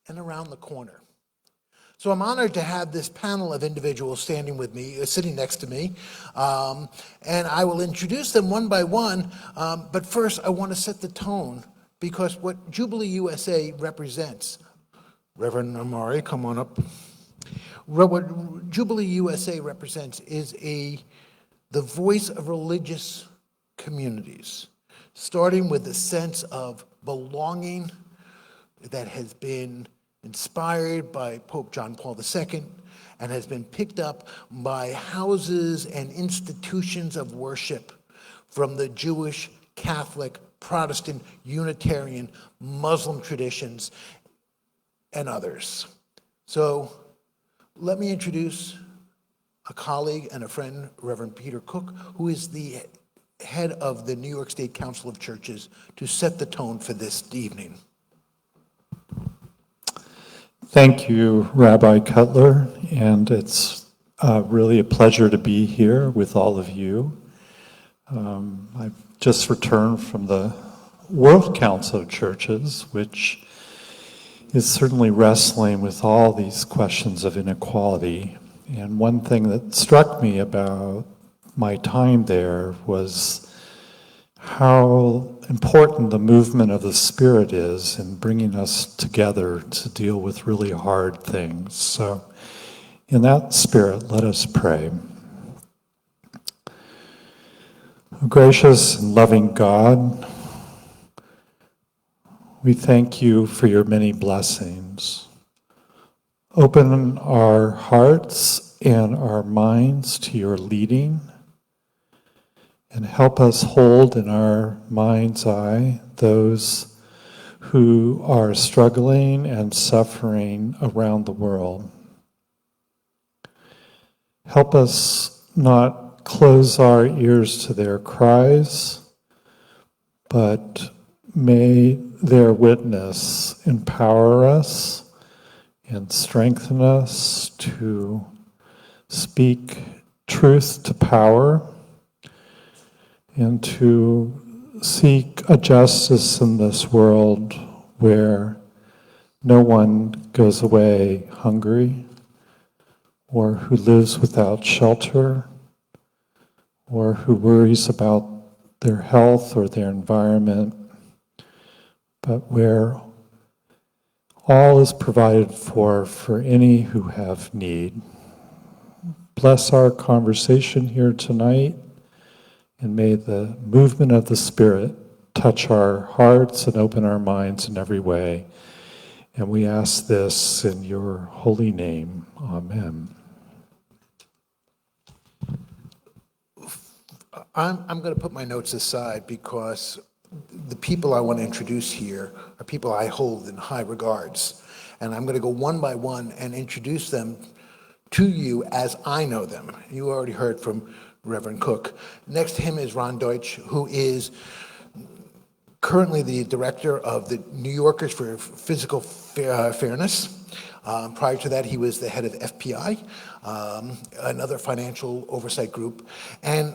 and around the corner. So I'm honored to have this panel of individuals standing with me, sitting next to me, and I will introduce them one by one, but first I want to set the tone, because what Jubilee USA represents, Reverend Amaury, come on up. What Jubilee USA represents is the voice of religious communities, starting with the sense of belonging that has been inspired by Pope John Paul II and has been picked up by houses and institutions of worship from the Jewish, Catholic, Protestant, Unitarian, Muslim traditions, and others. So let me introduce a colleague and a friend, Reverend Peter Cook, who is the head of the New York State Council of Churches, to set the tone for this evening. Thank you, Rabbi Cutler, and it's really a pleasure to be here with all of you. I've just returned from the World Council of Churches, which is certainly wrestling with all these questions of inequality. And one thing that struck me about my time there was how important the movement of the Spirit is in bringing us together to deal with really hard things. So in that spirit, let us pray. Gracious and loving God, we thank you for your many blessings. Open our hearts and our minds to your leading, and help us hold in our mind's eye those who are struggling and suffering around the world. Help us not close our ears to their cries, but may their witness empower us and strengthen us to speak truth to power, and to seek a justice in this world where no one goes away hungry, or who lives without shelter, or who worries about their health or their environment, but where all is provided for any who have need. Bless our conversation here tonight, and may the movement of the Spirit touch our hearts and open our minds in every way. And we ask this in your holy name. Amen. I'm going to put my notes aside, because the people I want to introduce here are people I hold in high regards. And I'm going to go one by one and introduce them to you as I know them. You already heard from Reverend Cook. Next to him is Ron Deutsch, who is currently the director of the New Yorkers for Physical Fairness. Prior to that, he was the head of FPI, another financial oversight group. And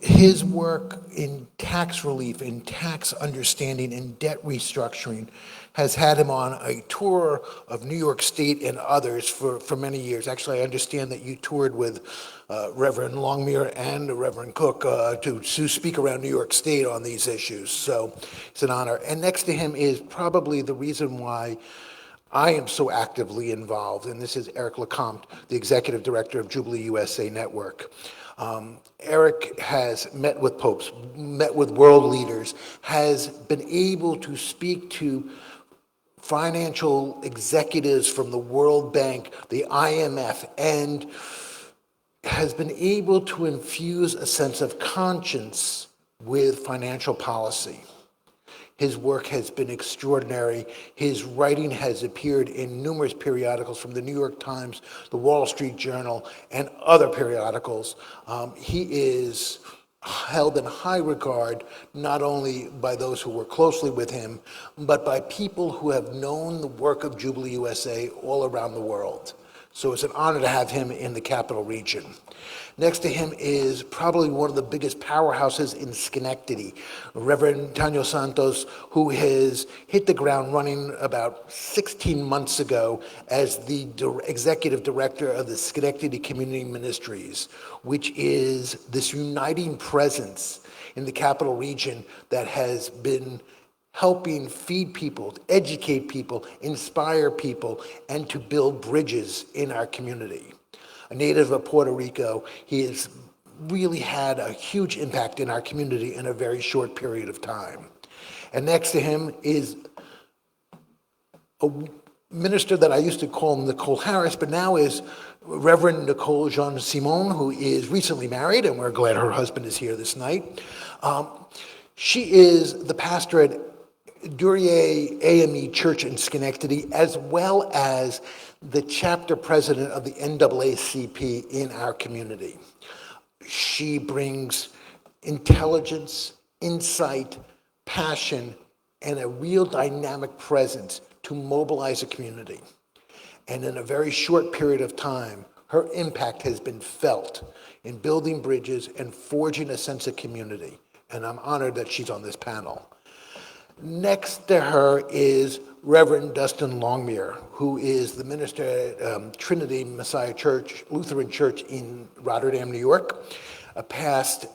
his work in tax relief, in tax understanding, in debt restructuring has had him on a tour of New York State and others for many years. Actually, I understand that you toured with Reverend Longmire and Reverend Cook to speak around New York State on these issues. So it's an honor. And next to him is probably the reason why I am so actively involved, and this is Eric LeCompte, the executive director of Jubilee USA Network. Eric has met with popes, met with world leaders, has been able to speak to financial executives from the World Bank, the IMF, and has been able to infuse a sense of conscience with financial policy. His work has been extraordinary. His writing has appeared in numerous periodicals from the New York Times, the Wall Street Journal, and other periodicals. He is held in high regard, not only by those who work closely with him, but by people who have known the work of Jubilee USA all around the world. So it's an honor to have him in the Capital Region. Next to him is probably one of the biggest powerhouses in Schenectady, Reverend Tanon-Santos, who has hit the ground running about 16 months ago as the executive director of the Schenectady Community Ministries, which is this uniting presence in the Capital Region that has been helping feed people, educate people, inspire people, and to build bridges in our community. A native of Puerto Rico, he has really had a huge impact in our community in a very short period of time. And next to him is a minister that I used to call Nicolle Harris, but now is Reverend Nicolle Jean Simon, who is recently married, and we're glad her husband is here this night. She is the pastor at Duryee A.M.E. Church in Schenectady, as well as the chapter president of the NAACP in our community. She brings intelligence, insight, passion, and a real dynamic presence to mobilize a community. And in a very short period of time, her impact has been felt in building bridges and forging a sense of community. And I'm honored that she's on this panel. Next to her is Reverend Dustin Longmire, who is the minister at Trinity Messiah Church, Lutheran Church in Rotterdam, New York, a past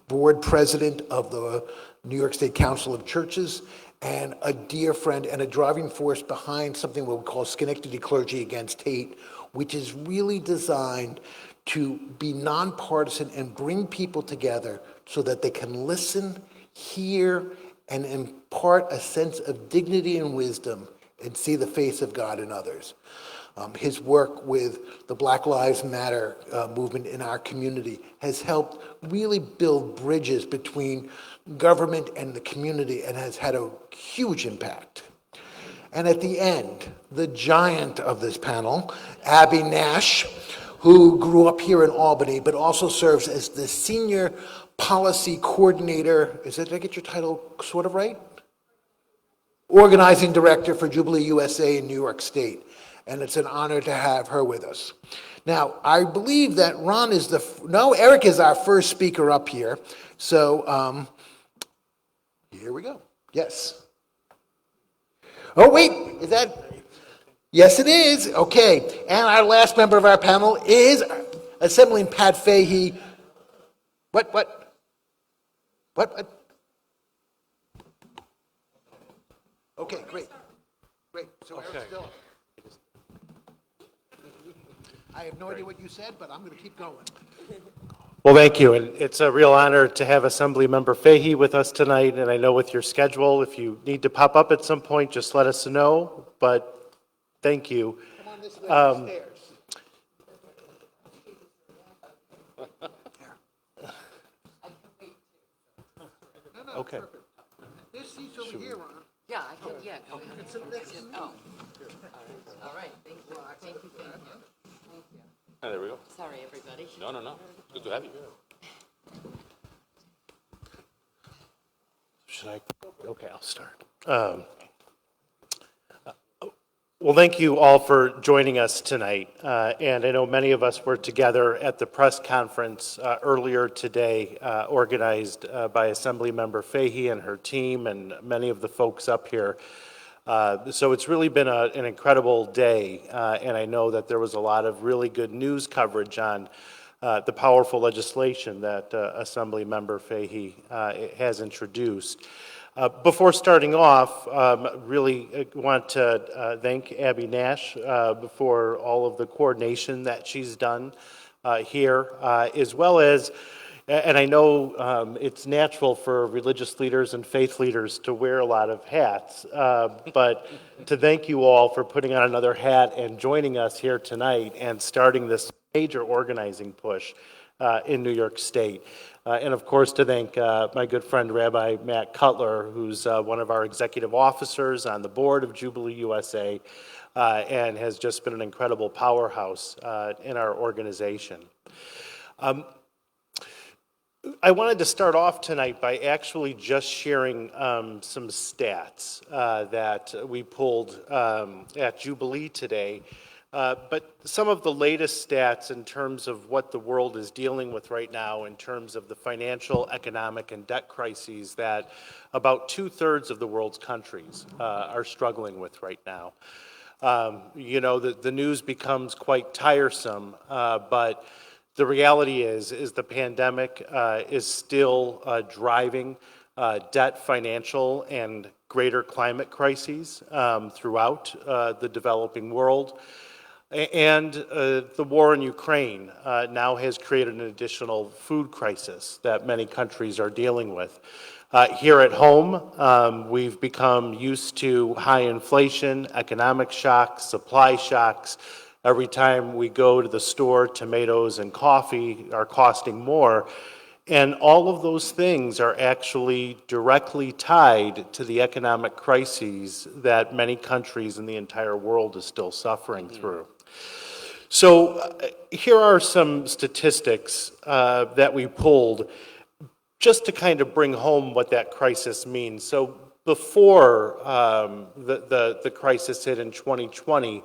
board president of the New York State Council of Churches, and a dear friend and a driving force behind something we'll call Schenectady Clergy Against Hate, which is really designed to be nonpartisan and bring people together so that they can listen, hear, and impart a sense of dignity and wisdom and see the face of God in others. His work with the Black Lives Matter movement in our community has helped really build bridges between government and the community and has had a huge impact. And at the end, the giant of this panel, Abby Nash, who grew up here in Albany, but also serves as the senior policy coordinator. Did I get your title sort of right? Organizing director for Jubilee USA in New York State. And it's an honor to have her with us. Now, I believe that Ron is Eric is our first speaker up here. So here we go. Yes. Oh, wait, is that? Yes, it is. Okay. And our last member of our panel is Assemblyman Pat Fahy. What? Okay, great. Great. So Eric's still. I have no idea what you said, but I'm going to keep going. Well, thank you, and it's a real honor to have Assemblymember Fahy with us tonight, and I know with your schedule, if you need to pop up at some point, just let us know, but thank you. Come on this way, upstairs. No, Okay. perfect. There's seats over here, Ron. Yeah, I can, yeah. You can sit next to me. Oh. All right, thank you. Thank you. Oh, there we go. Sorry, everybody. No. Good to have you. Should I? Okay, I'll start. Well, thank you all for joining us tonight. And I know many of us were together at the press conference earlier today, organized by Assemblymember Fahy and her team and many of the folks up here. So it's really been an incredible day, and I know that there was a lot of really good news coverage on the powerful legislation that Assemblymember Fahy has introduced. Before starting off, really want to thank Abby Nash for all of the coordination that she's done here, as well as, and I know it's natural for religious leaders and faith leaders to wear a lot of hats, but to thank you all for putting on another hat and joining us here tonight and starting this major organizing push in New York State. And of course, to thank my good friend Rabbi Matt Cutler, who's one of our executive officers on the board of Jubilee USA and has just been an incredible powerhouse in our organization. I wanted to start off tonight by actually just sharing some stats that we pulled at Jubilee today But some of the latest stats in terms of what the world is dealing with right now in terms of the financial, economic, and debt crises that about 2/3 of the world's countries are struggling with right now. You know, the news becomes quite tiresome, but the reality is the pandemic is still driving debt, financial, and greater climate crises throughout the developing world. And the war in Ukraine now has created an additional food crisis that many countries are dealing with. Here at home, we've become used to high inflation, economic shocks, supply shocks. Every time we go to the store, tomatoes and coffee are costing more. And all of those things are actually directly tied to the economic crises that many countries in the entire world is still suffering through. So here are some statistics that we pulled just to kind of bring home what that crisis means. So before the crisis hit in 2020,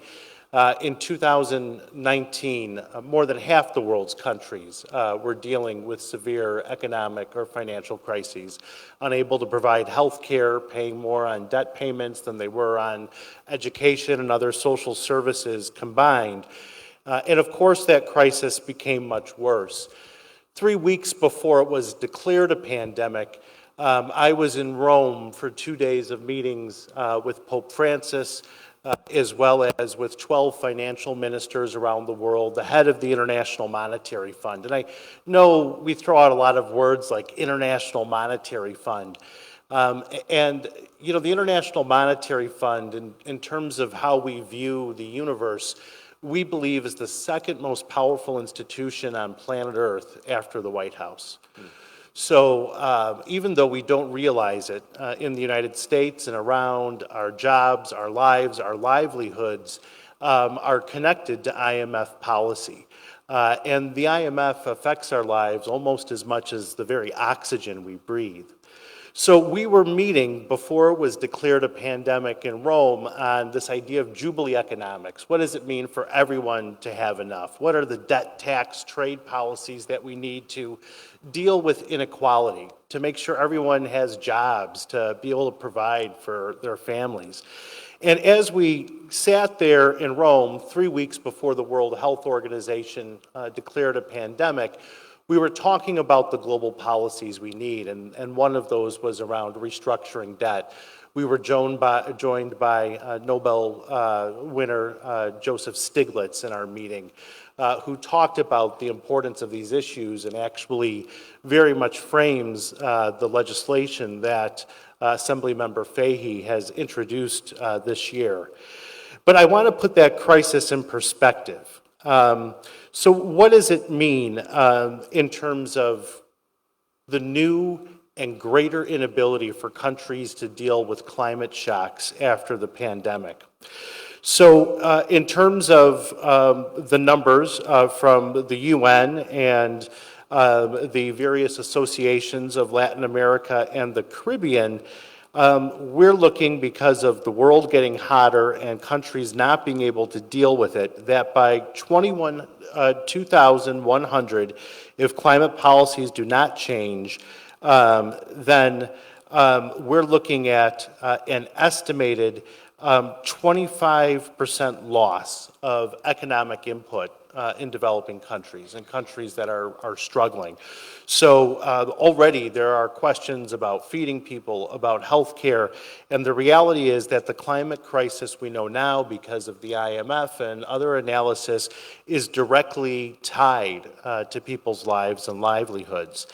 in 2019, more than half the world's countries were dealing with severe economic or financial crises, unable to provide health care, paying more on debt payments than they were on education and other social services combined. And of course, that crisis became much worse. 3 weeks before it was declared a pandemic, I was in Rome for 2 days of meetings with Pope Francis, as well as with 12 financial ministers around the world, the head of the International Monetary Fund. And I know we throw out a lot of words like International Monetary Fund. And, you know, the International Monetary Fund, in terms of how we view the universe, we believe is the second most powerful institution on planet Earth after the White House. So even though we don't realize it, in the United States and around our jobs, our lives, our livelihoods are connected to IMF policy. And the IMF affects our lives almost as much as the very oxygen we breathe. So we were meeting before it was declared a pandemic in Rome on this idea of Jubilee economics. What does it mean for everyone to have enough? What are the debt, tax, trade policies that we need to deal with inequality, to make sure everyone has jobs, to be able to provide for their families? And as we sat there in Rome 3 weeks before the World Health Organization declared a pandemic, we were talking about the global policies we need, and one of those was around restructuring debt. We were joined by Nobel winner Joseph Stiglitz in our meeting, who talked about the importance of these issues and actually very much frames the legislation that Assemblymember Fahy has introduced this year. But I want to put that crisis in perspective. So what does it mean in terms of the new and greater inability for countries to deal with climate shocks after the pandemic? So in terms of the numbers from the UN and the various associations of Latin America and the Caribbean, we're looking, because of the world getting hotter and countries not being able to deal with it, that by 2100, if climate policies do not change, then we're looking at an estimated 25% loss of economic input in developing countries and countries that are struggling. So already there are questions about feeding people, about health care, and the reality is that the climate crisis we know now, because of the IMF and other analysis, is directly tied to people's lives and livelihoods.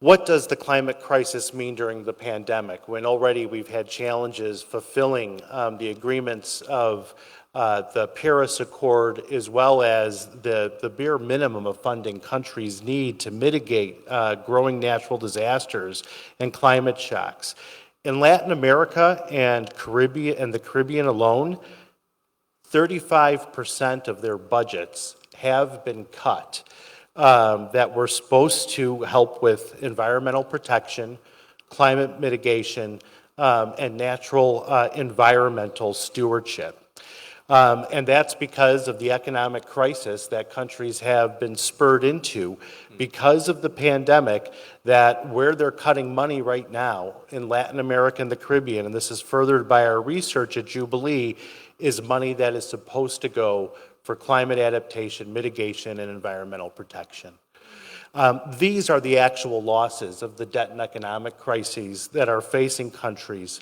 What does the climate crisis mean during the pandemic, when already we've had challenges fulfilling the agreements of the Paris Accord, as well as the bare minimum of funding countries need to mitigate growing natural disasters and climate shocks? In Latin America and the Caribbean alone, 35% of their budgets have been cut that were supposed to help with environmental protection, climate mitigation, and natural environmental stewardship. And that's because of the economic crisis that countries have been spurred into because of the pandemic, that where they're cutting money right now in Latin America and the Caribbean, and this is furthered by our research at Jubilee, is money that is supposed to go for climate adaptation, mitigation, and environmental protection. These are the actual losses of the debt and economic crises that are facing countries.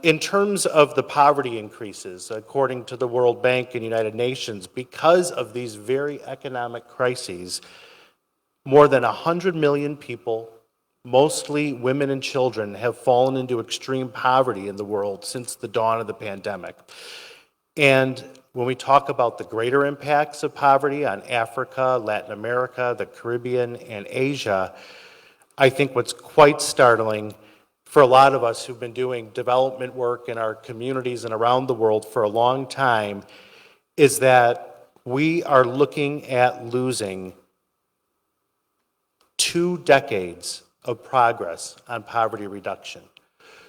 In terms of the poverty increases, according to the World Bank and United Nations, because of these very economic crises, more than 100 million people, mostly women and children, have fallen into extreme poverty in the world since the dawn of the pandemic. And when we talk about the greater impacts of poverty on Africa, Latin America, the Caribbean, and Asia, I think what's quite startling for a lot of us who've been doing development work in our communities and around the world for a long time is that we are looking at losing 2 decades of progress on poverty reduction.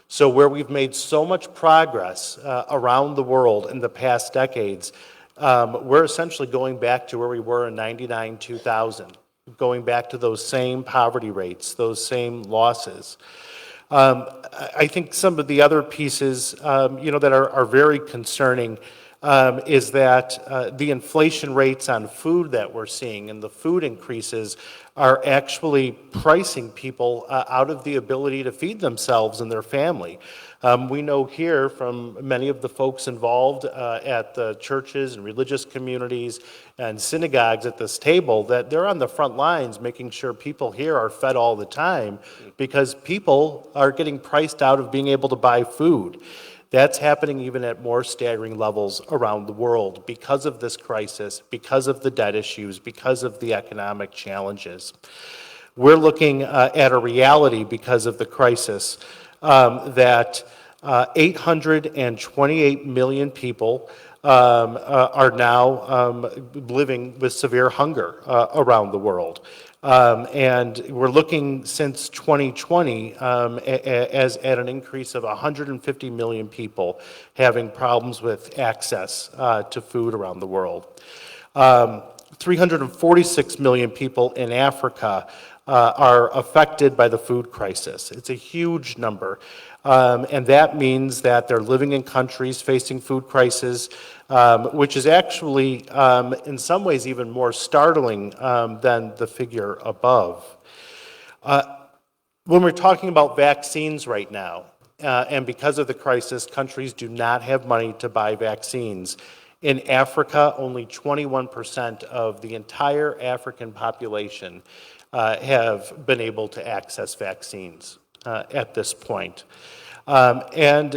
So where we've made so much progress around the world in the past decades, we're essentially going back to where we were in 99, 2000, going back to those same poverty rates, those same losses. I think some of the other pieces, that are very concerning is that the inflation rates on food that we're seeing and the food increases are actually pricing people out of the ability to feed themselves and their family. We know here from many of the folks involved at the churches and religious communities and synagogues at this table that they're on the front lines making sure people here are fed all the time because people are getting priced out of being able to buy food. That's happening even at more staggering levels around the world because of this crisis, because of the debt issues, because of the economic challenges. We're looking at a reality because of the crisis that 828 million people are now living with severe hunger around the world. And we're looking since 2020 as at an increase of 150 million people having problems with access to food around the world. 346 million people in Africa are affected by the food crisis. It's a huge number. And that means that they're living in countries facing food crises, which is actually, in some ways, even more startling than the figure above. When we're talking about vaccines right now, and because of the crisis, countries do not have money to buy vaccines. In Africa, only 21% of the entire African population have been able to access vaccines at this point. And,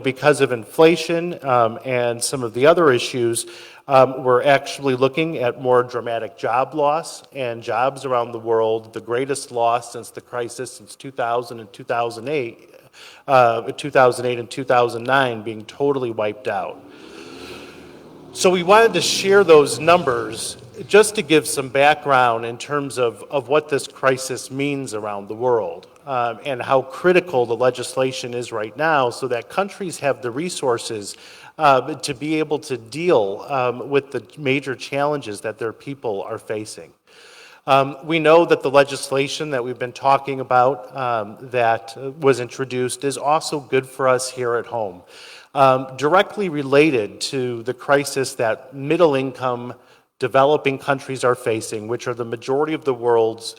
because of inflation and some of the other issues, we're actually looking at more dramatic job loss and jobs around the world, the greatest loss since the crisis since 2000 and 2008, 2008 and 2009 being totally wiped out. So we wanted to share those numbers just to give some background in terms of what this crisis means around the world and how critical the legislation is right now so that countries have the resources to be able to deal with the major challenges that their people are facing. We know that the legislation that we've been talking about that was introduced is also good for us here at home. Directly related to the crisis that middle-income developing countries are facing, which are the majority of the world's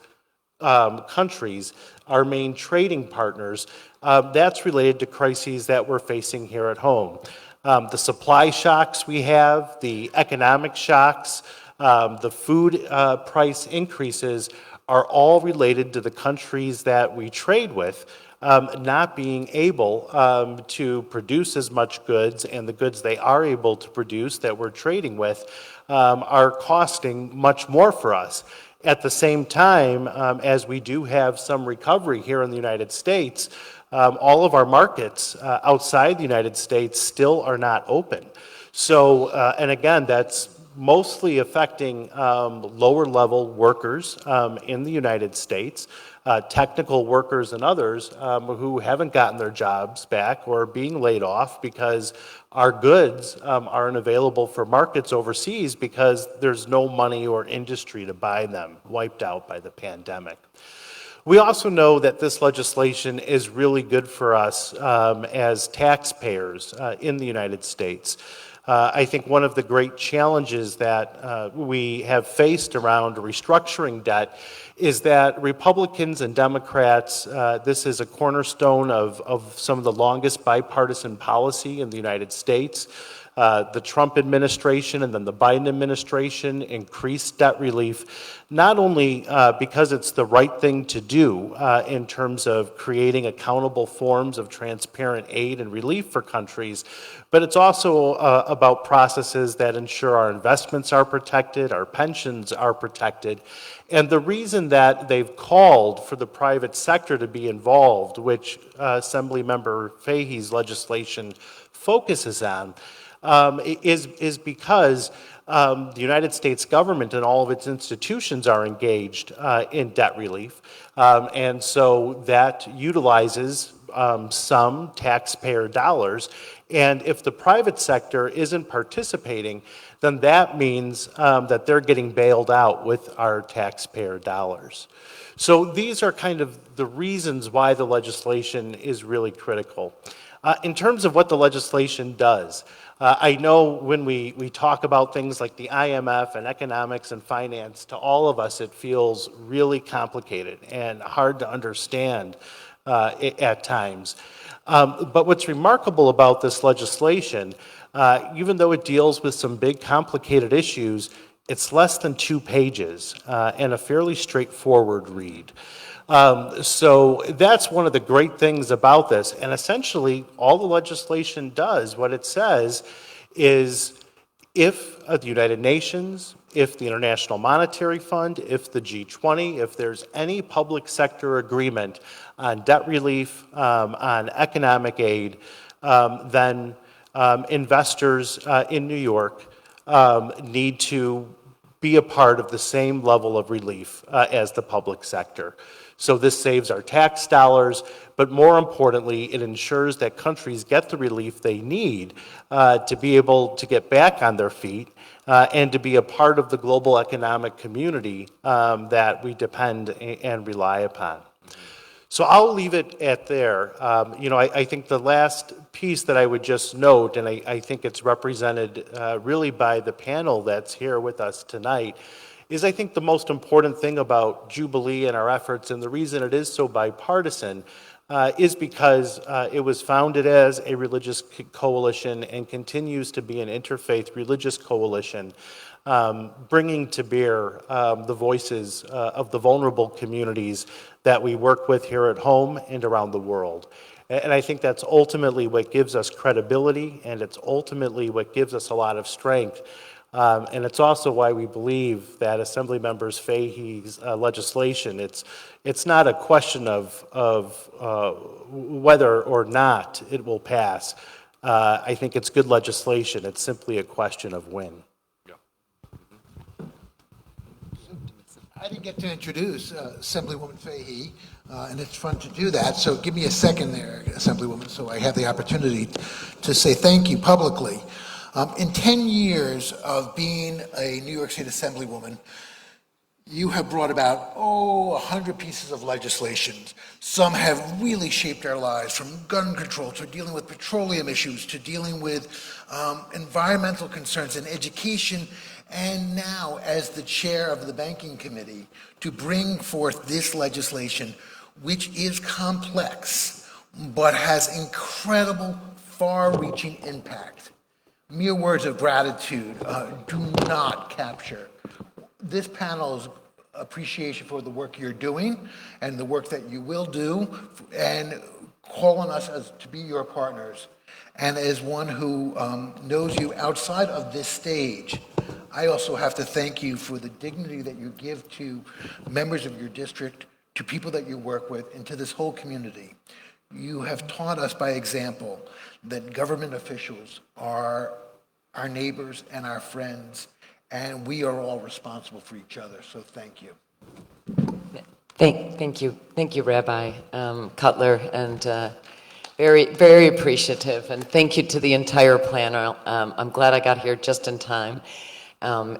countries, our main trading partners, that's related to crises that we're facing here at home. The supply shocks we have, the economic shocks, the food price increases are all related to the countries that we trade with not being able to produce as much goods, and the goods they are able to produce that we're trading with are costing much more for us. At the same time, as we do have some recovery here in the United States, all of our markets outside the United States still are not open. So, and again, that's mostly affecting lower-level workers in the United States, technical workers and others who haven't gotten their jobs back or are being laid off because our goods aren't available for markets overseas because there's no money or industry to buy them, wiped out by the pandemic. We also know that this legislation is really good for us as taxpayers in the United States. I think one of the great challenges that we have faced around restructuring debt is that Republicans and Democrats, this is a cornerstone of some of the longest bipartisan policy in the United States. The Trump administration and then the Biden administration increased debt relief, not only because it's the right thing to do in terms of creating accountable forms of transparent aid and relief for countries, but it's also about processes that ensure our investments are protected, our pensions are protected. And the reason that they've called for the private sector to be involved, which Assemblymember Fahy's legislation focuses on, is because the United States government and all of its institutions are engaged in debt relief. And so that utilizes some taxpayer dollars. And if the private sector isn't participating, then that means that they're getting bailed out with our taxpayer dollars. So these are kind of the reasons why the legislation is really critical. In terms of what the legislation does, I know when we talk about things like the IMF and economics and finance, to all of us it feels really complicated and hard to understand at times. But what's remarkable about this legislation, even though it deals with some big complicated issues, it's less than 2 pages and a fairly straightforward read. So that's one of the great things about this. And essentially, all the legislation does, what it says is if the United Nations, if the International Monetary Fund, if the G20, if there's any public sector agreement on debt relief, on economic aid, then investors in New York need to be a part of the same level of relief as the public sector. So this saves our tax dollars, but more importantly, it ensures that countries get the relief they need to be able to get back on their feet and to be a part of the global economic community that we depend and rely upon. So I'll leave it at there. I think the last piece that I would just note, and I think it's represented really by the panel that's here with us tonight, is I think the most important thing about Jubilee and our efforts, and the reason it is so bipartisan, is because it was founded as a religious coalition and continues to be an interfaith religious coalition, bringing to bear the voices of the vulnerable communities that we work with here at home and around the world. And I think that's ultimately what gives us credibility, and it's ultimately what gives us a lot of strength. And it's also why we believe that Assemblymember Fahy's legislation, it's not a question of whether or not it will pass. I think it's good legislation. It's simply a question of when. I didn't get to introduce Assemblywoman Fahy, and it's fun to do that. So give me a second there, Assemblywoman, so I have the opportunity to say thank you publicly. In 10 years of being a New York State Assemblywoman, you have brought about, 100 pieces of legislation. Some have really shaped our lives, from gun control to dealing with petroleum issues to dealing with environmental concerns and education, and now as the chair of the Banking Committee to bring forth this legislation, which is complex but has incredible far-reaching impact. Mere words of gratitude do not capture this panel's appreciation for the work you're doing and the work that you will do, and calling us to be your partners. And as one who knows you outside of this stage, I also have to thank you for the dignity that you give to members of your district, to people that you work with, and to this whole community. You have taught us by example that government officials are our neighbors and our friends, and we are all responsible for each other, so thank you. Thank you, Rabbi Cutler, and very, very appreciative. And thank you to the entire panel. I'm glad I got here just in time.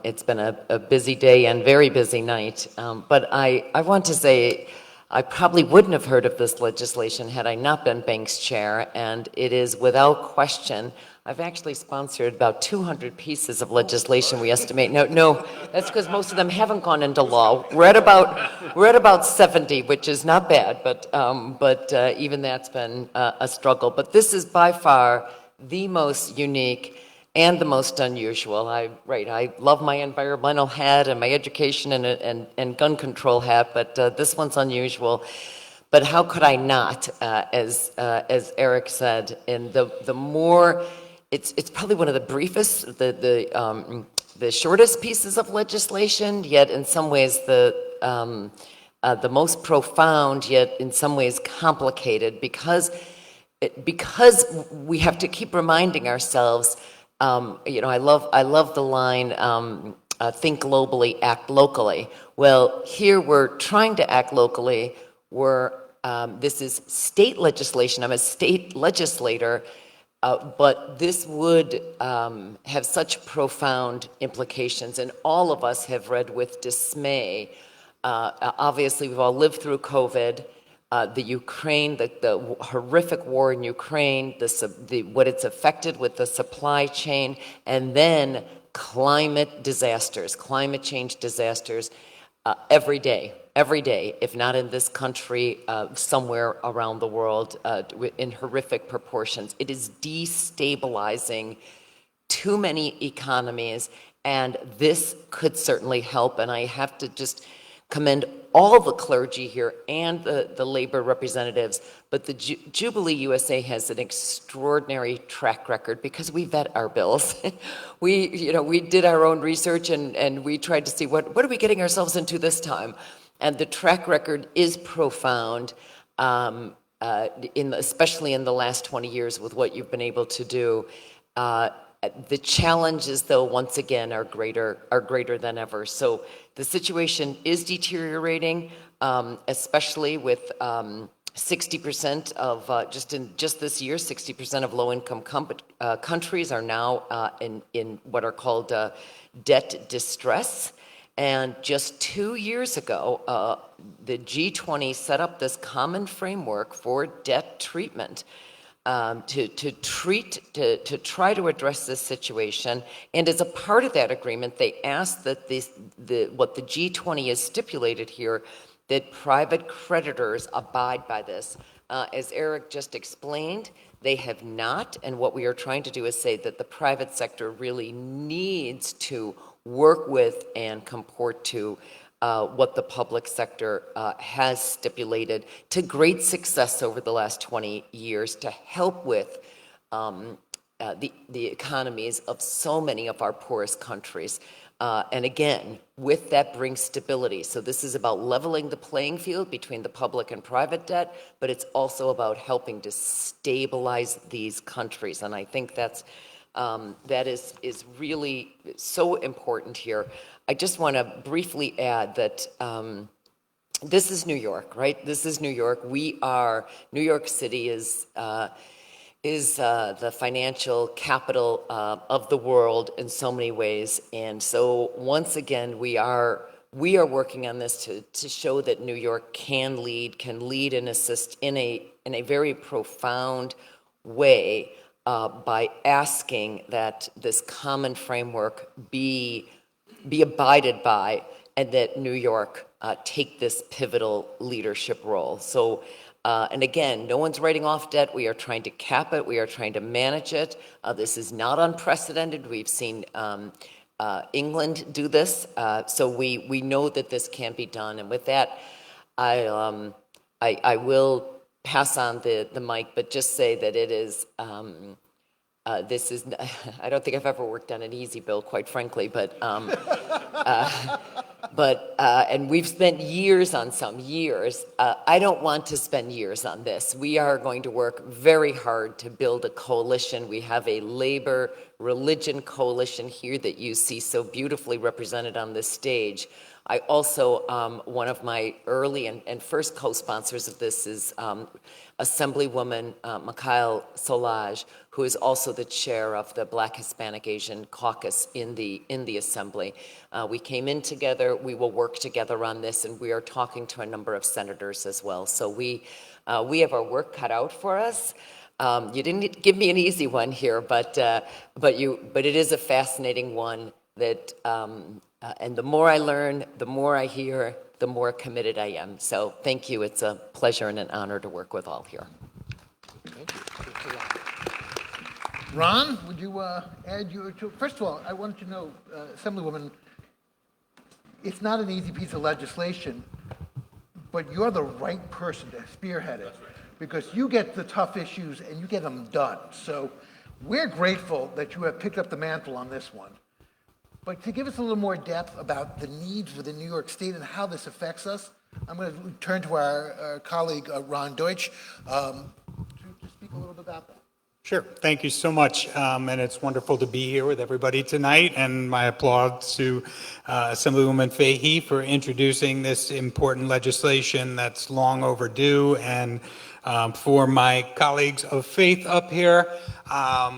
It's been a busy day and very busy night. But I want to say I probably wouldn't have heard of this legislation had I not been Banks Chair, and it is without question. I've actually sponsored about 200 pieces of legislation, we estimate. No, that's because most of them haven't gone into law. We're at about 70, which is not bad, but even that's been a struggle. But this is by far the most unique and the most unusual. I love my environmental hat and my education and gun control hat, but this one's unusual. But how could I not, as Eric said, and the more, it's probably one of the briefest, the shortest pieces of legislation, yet in some ways the most profound, yet in some ways complicated, because we have to keep reminding ourselves. I love the line, think globally, act locally. Well, here we're trying to act locally. This is state legislation. I'm a state legislator, but this would have such profound implications, and all of us have read with dismay. Obviously, we've all lived through COVID. The Ukraine, the horrific war in Ukraine, what it's affected with the supply chain, and then climate disasters, climate change disasters, every day, if not in this country, somewhere around the world, in horrific proportions. It is destabilizing too many economies, and this could certainly help. And I have to just commend all the clergy here and the labor representatives, but the Jubilee USA has an extraordinary track record because we vet our bills. we did our own research and we tried to see what are we getting ourselves into this time, and the track record is profound, especially in the last 20 years with what you've been able to do. The challenges, though, once again, are greater than ever. So the situation is deteriorating, especially with 60% of just this year, 60% of low-income countries are now in what are called debt distress. And just 2 years ago, the G20 set up this common framework for debt treatment. To try to address this situation, and as a part of that agreement, they asked that what the G20 has stipulated here, that private creditors abide by this. As Eric just explained, they have not, and what we are trying to do is say that the private sector really needs to work with and comport to what the public sector has stipulated to great success over the last 20 years to help with the economies of so many of our poorest countries. And again, with that brings stability. So this is about leveling the playing field between the public and private debt, but it's also about helping to stabilize these countries. And I think that is really so important here. I just want to briefly add that this is New York, right? This is New York. New York City is the financial capital of the world in so many ways. And so once again, we are working on this to show that New York can lead and assist in a very profound way by asking that this common framework be abided by, and that New York take this pivotal leadership role. So, and again, no one's writing off debt. We are trying to cap it. We are trying to manage it. This is not unprecedented. We've seen England do this. So we know that this can be done. And with that, I will pass on the mic, but just say that it is. This is, I don't think I've ever worked on an easy bill, quite frankly, but And we've spent years on some years. I don't want to spend years on this. We are going to work very hard to build a coalition. We have a labor religion coalition here that you see so beautifully represented on this stage. I also, one of my early and first co-sponsors of this is Assemblywoman Nicolle Solage, who is also the chair of the Black Hispanic Asian Caucus in the Assembly. We came in together, we will work together on this, and we are talking to a number of senators as well. So we have our work cut out for us. You didn't give me an easy one here, but it is a fascinating one that, and the more I learn, the more I hear, the more committed I am. So thank you. It's a pleasure and an honor to work with all here. Thank you. Thanks a lot. Ron, would you add your, first of all, I wanted to know, Assemblywoman, it's not an easy piece of legislation, but you're the right person to spearhead it. That's right. Because you get the tough issues and you get them done. So we're grateful that you have picked up the mantle on this one. But to give us a little more depth about the needs within New York State and how this affects us, I'm going to turn to our colleague, Ron Deutsch, to speak a little bit about that. Sure. Thank you so much. And it's wonderful to be here with everybody tonight. And my applause to Assemblywoman Fahy for introducing this important legislation that's long overdue, and for my colleagues of faith up here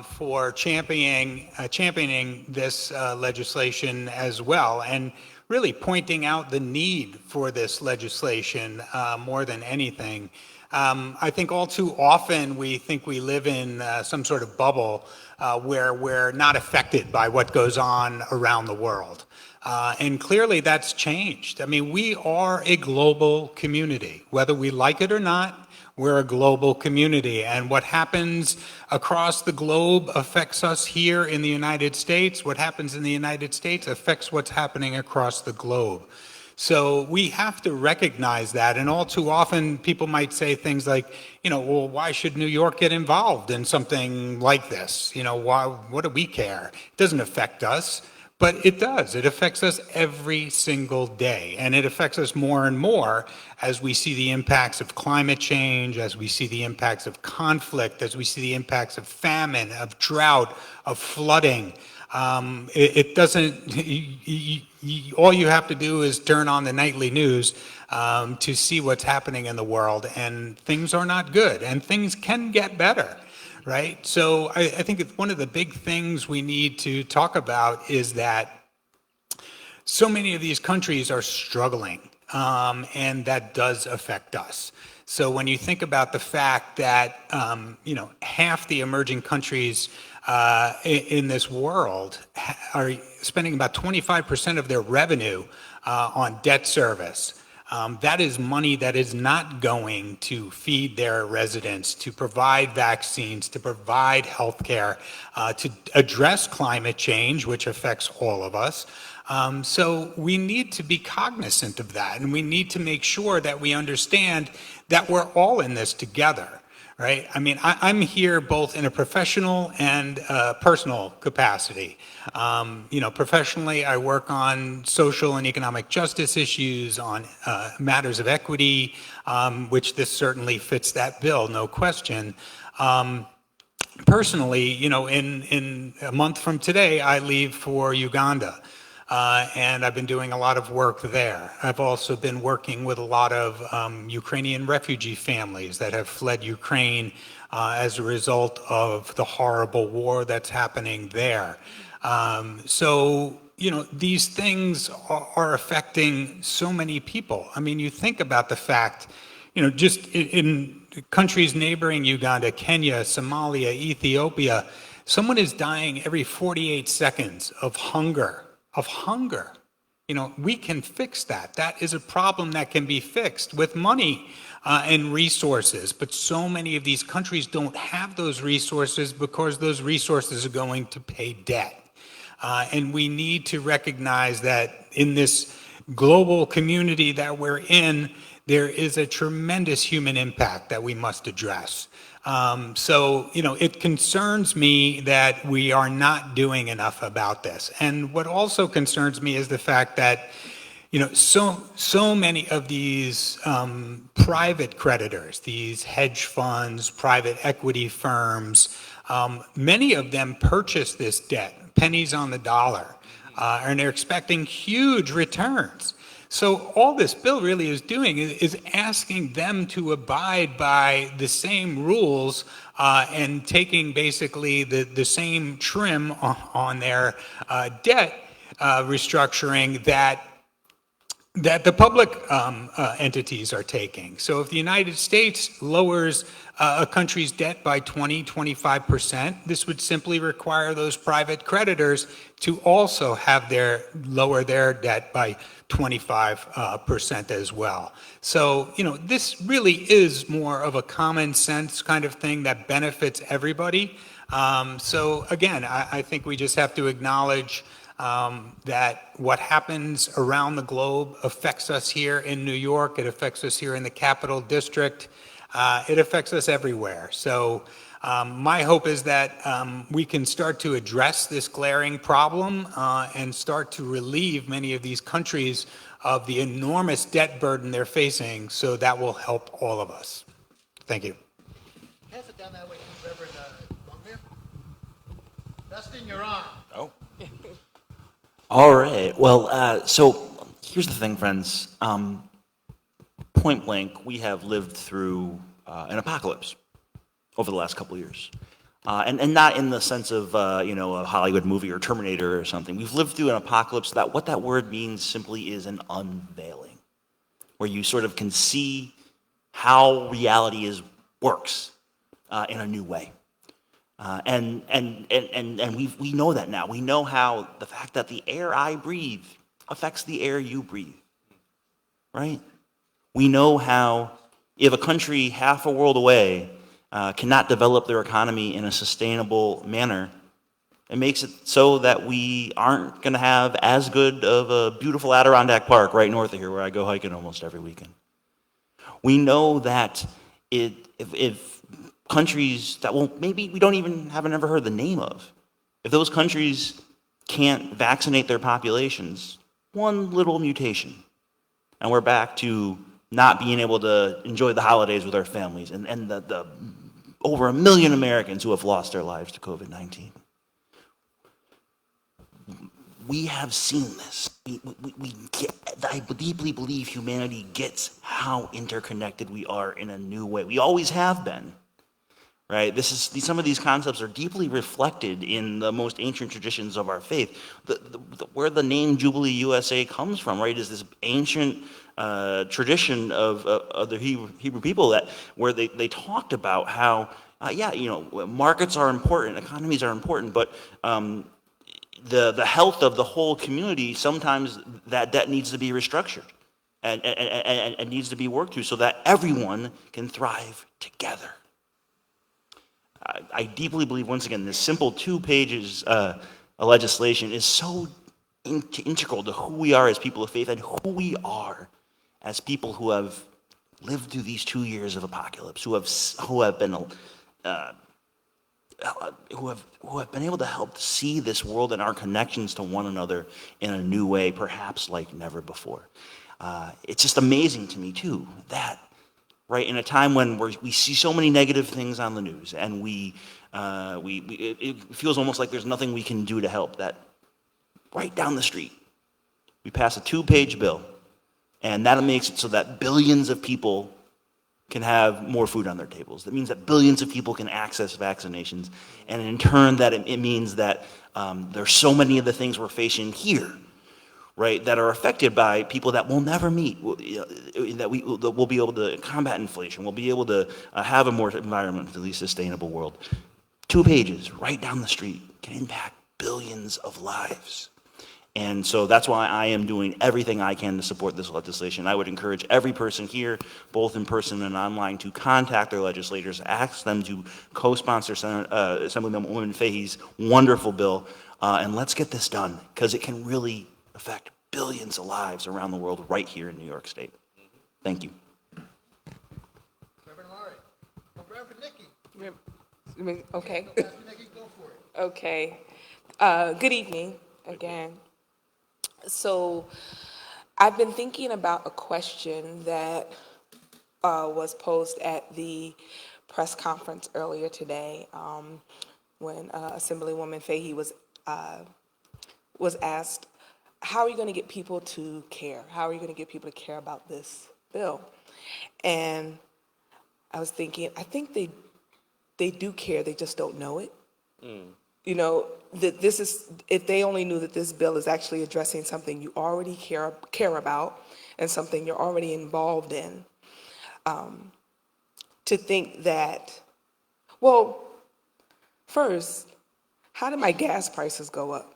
for championing this legislation as well, and really pointing out the need for this legislation more than anything. I think all too often we think we live in some sort of bubble where we're not affected by what goes on around the world. And clearly that's changed. I mean, we are a global community. Whether we like it or not, we're a global community. And what happens across the globe affects us here in the United States. What happens in the United States affects what's happening across the globe. So we have to recognize that, and all too often people might say things like, well, why should New York get involved in something like this? What do we care? It doesn't affect us, but it does. It affects us every single day, and it affects us more and more as we see the impacts of climate change, as we see the impacts of conflict, as we see the impacts of famine, of drought, of flooding. It doesn't, all you have to do is turn on the nightly news to see what's happening in the world, and things are not good, and things can get better, right? So I think it's one of the big things we need to talk about is that so many of these countries are struggling, and that does affect us. So when you think about the fact that, half the emerging countries in this world are spending about 25% of their revenue on debt service. That is money that is not going to feed their residents, to provide vaccines, to provide health care, to address climate change, which affects all of us. So we need to be cognizant of that, and we need to make sure that we understand that we're all in this together. Right? I mean, I'm here both in a professional and personal capacity. Professionally, I work on social and economic justice issues, on matters of equity, which this certainly fits that bill, no question. Personally, in a month from today, I leave for Uganda. And I've been doing a lot of work there. I've also been working with a lot of Ukrainian refugee families that have fled Ukraine as a result of the horrible war that's happening there. So these things are affecting so many people. I mean, you think about the fact, just in countries neighboring Uganda, Kenya, Somalia, Ethiopia, someone is dying every 48 seconds of hunger. We can fix that. That is a problem that can be fixed with money and resources. But so many of these countries don't have those resources because those resources are going to pay debt. And we need to recognize that in this global community that we're in, there is a tremendous human impact that we must address. So it concerns me that we are not doing enough about this. And what also concerns me is the fact that, so many of these private creditors, these hedge funds, private equity firms, many of them purchase this debt, pennies on the dollar, and they're expecting huge returns. So all this bill really is doing is asking them to abide by the same rules and taking basically the same trim on their debt restructuring that the public entities are taking. So if the United States lowers a country's debt by 25%, this would simply require those private creditors to also have lower their debt by 25% as well. So, this really is more of a common sense kind of thing that benefits everybody. So again, I think we just have to acknowledge that what happens around the globe affects us here in New York, it affects us here in the Capital District, it affects us everywhere. So my hope is that we can start to address this glaring problem and start to relieve many of these countries of the enormous debt burden they're facing, so that will help all of us. Thank you. Pass it down that way, Reverend Longmire. Dustin, you're on. Oh. All right. Well, so here's the thing, friends. Point blank, we have lived through an apocalypse over the last couple of years. And not in the sense of, a Hollywood movie or Terminator or something. We've lived through an apocalypse that what that word means simply is an unveiling, where you sort of can see how reality works in a new way. And we know that now. We know how the fact that the air I breathe affects the air you breathe, right? We know how if a country half a world away cannot develop their economy in a sustainable manner, it makes it so that we aren't going to have as good of a beautiful Adirondack Park right north of here where I go hiking almost every weekend. We know that if countries that, maybe we haven't ever heard the name of, if those countries can't vaccinate their populations, one little mutation, and we're back to not being able to enjoy the holidays with our families, and the over 1 million Americans who have lost their lives to COVID-19. We have seen this. I deeply believe humanity gets how interconnected we are in a new way. We always have been. Right? Some of these concepts are deeply reflected in the most ancient traditions of our faith. Where the name Jubilee USA comes from, right, is this ancient tradition of the Hebrew people where they talked about how, markets are important, economies are important, but the health of the whole community, sometimes that debt needs to be restructured and needs to be worked through so that everyone can thrive together. I deeply believe, once again, this simple 2 pages of legislation is so integral to who we are as people of faith and who we are as people who have lived through these 2 years of apocalypse, who have been able to help see this world and our connections to one another in a new way, perhaps like never before. It's just amazing to me too that. Right, in a time when we see so many negative things on the news, and it feels almost like there's nothing we can do to help, that right down the street, we pass a 2-page bill, and that makes it so that billions of people can have more food on their tables. That means that billions of people can access vaccinations, and in turn, that it means that there's so many of the things we're facing here, right, that are affected by people that we'll never meet, that we'll be able to combat inflation, we'll be able to have a more environmentally sustainable world. 2 pages, right down the street, can impact billions of lives. And so that's why I am doing everything I can to support this legislation. I would encourage every person here, both in person and online, to contact their legislators, ask them to co-sponsor Assemblymember Fahy's wonderful bill, and let's get this done, because it can really affect billions of lives around the world right here in New York State. Thank you. Reverend Amaury. Reverend Nikki. Okay. Pastor Nikki, go for it. Okay. Good evening again. So I've been thinking about a question that was posed at the press conference earlier today when Assemblywoman Fahy was asked, how are you going to get people to care? How are you going to get people to care about this bill? And I was thinking, I think they do care, they just don't know it. You know, that this is, if they only knew that this bill is actually addressing something you already care about and something you're already involved in, to think that, well, first, how did my gas prices go up?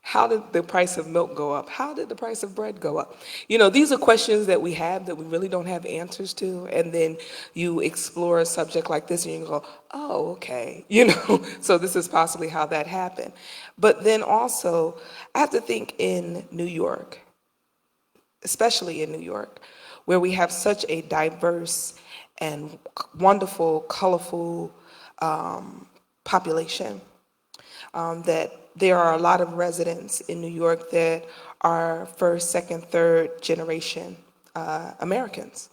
How did the price of milk go up? How did the price of bread go up? You know, these are questions that we have that we really don't have answers to. And then you explore a subject like this and you go, oh, okay. You know, so this is possibly how that happened. But then also, I have to think in New York, especially in New York, where we have such a diverse and wonderful, colorful population, that there are a lot of residents in New York that are first, second, third generation Americans,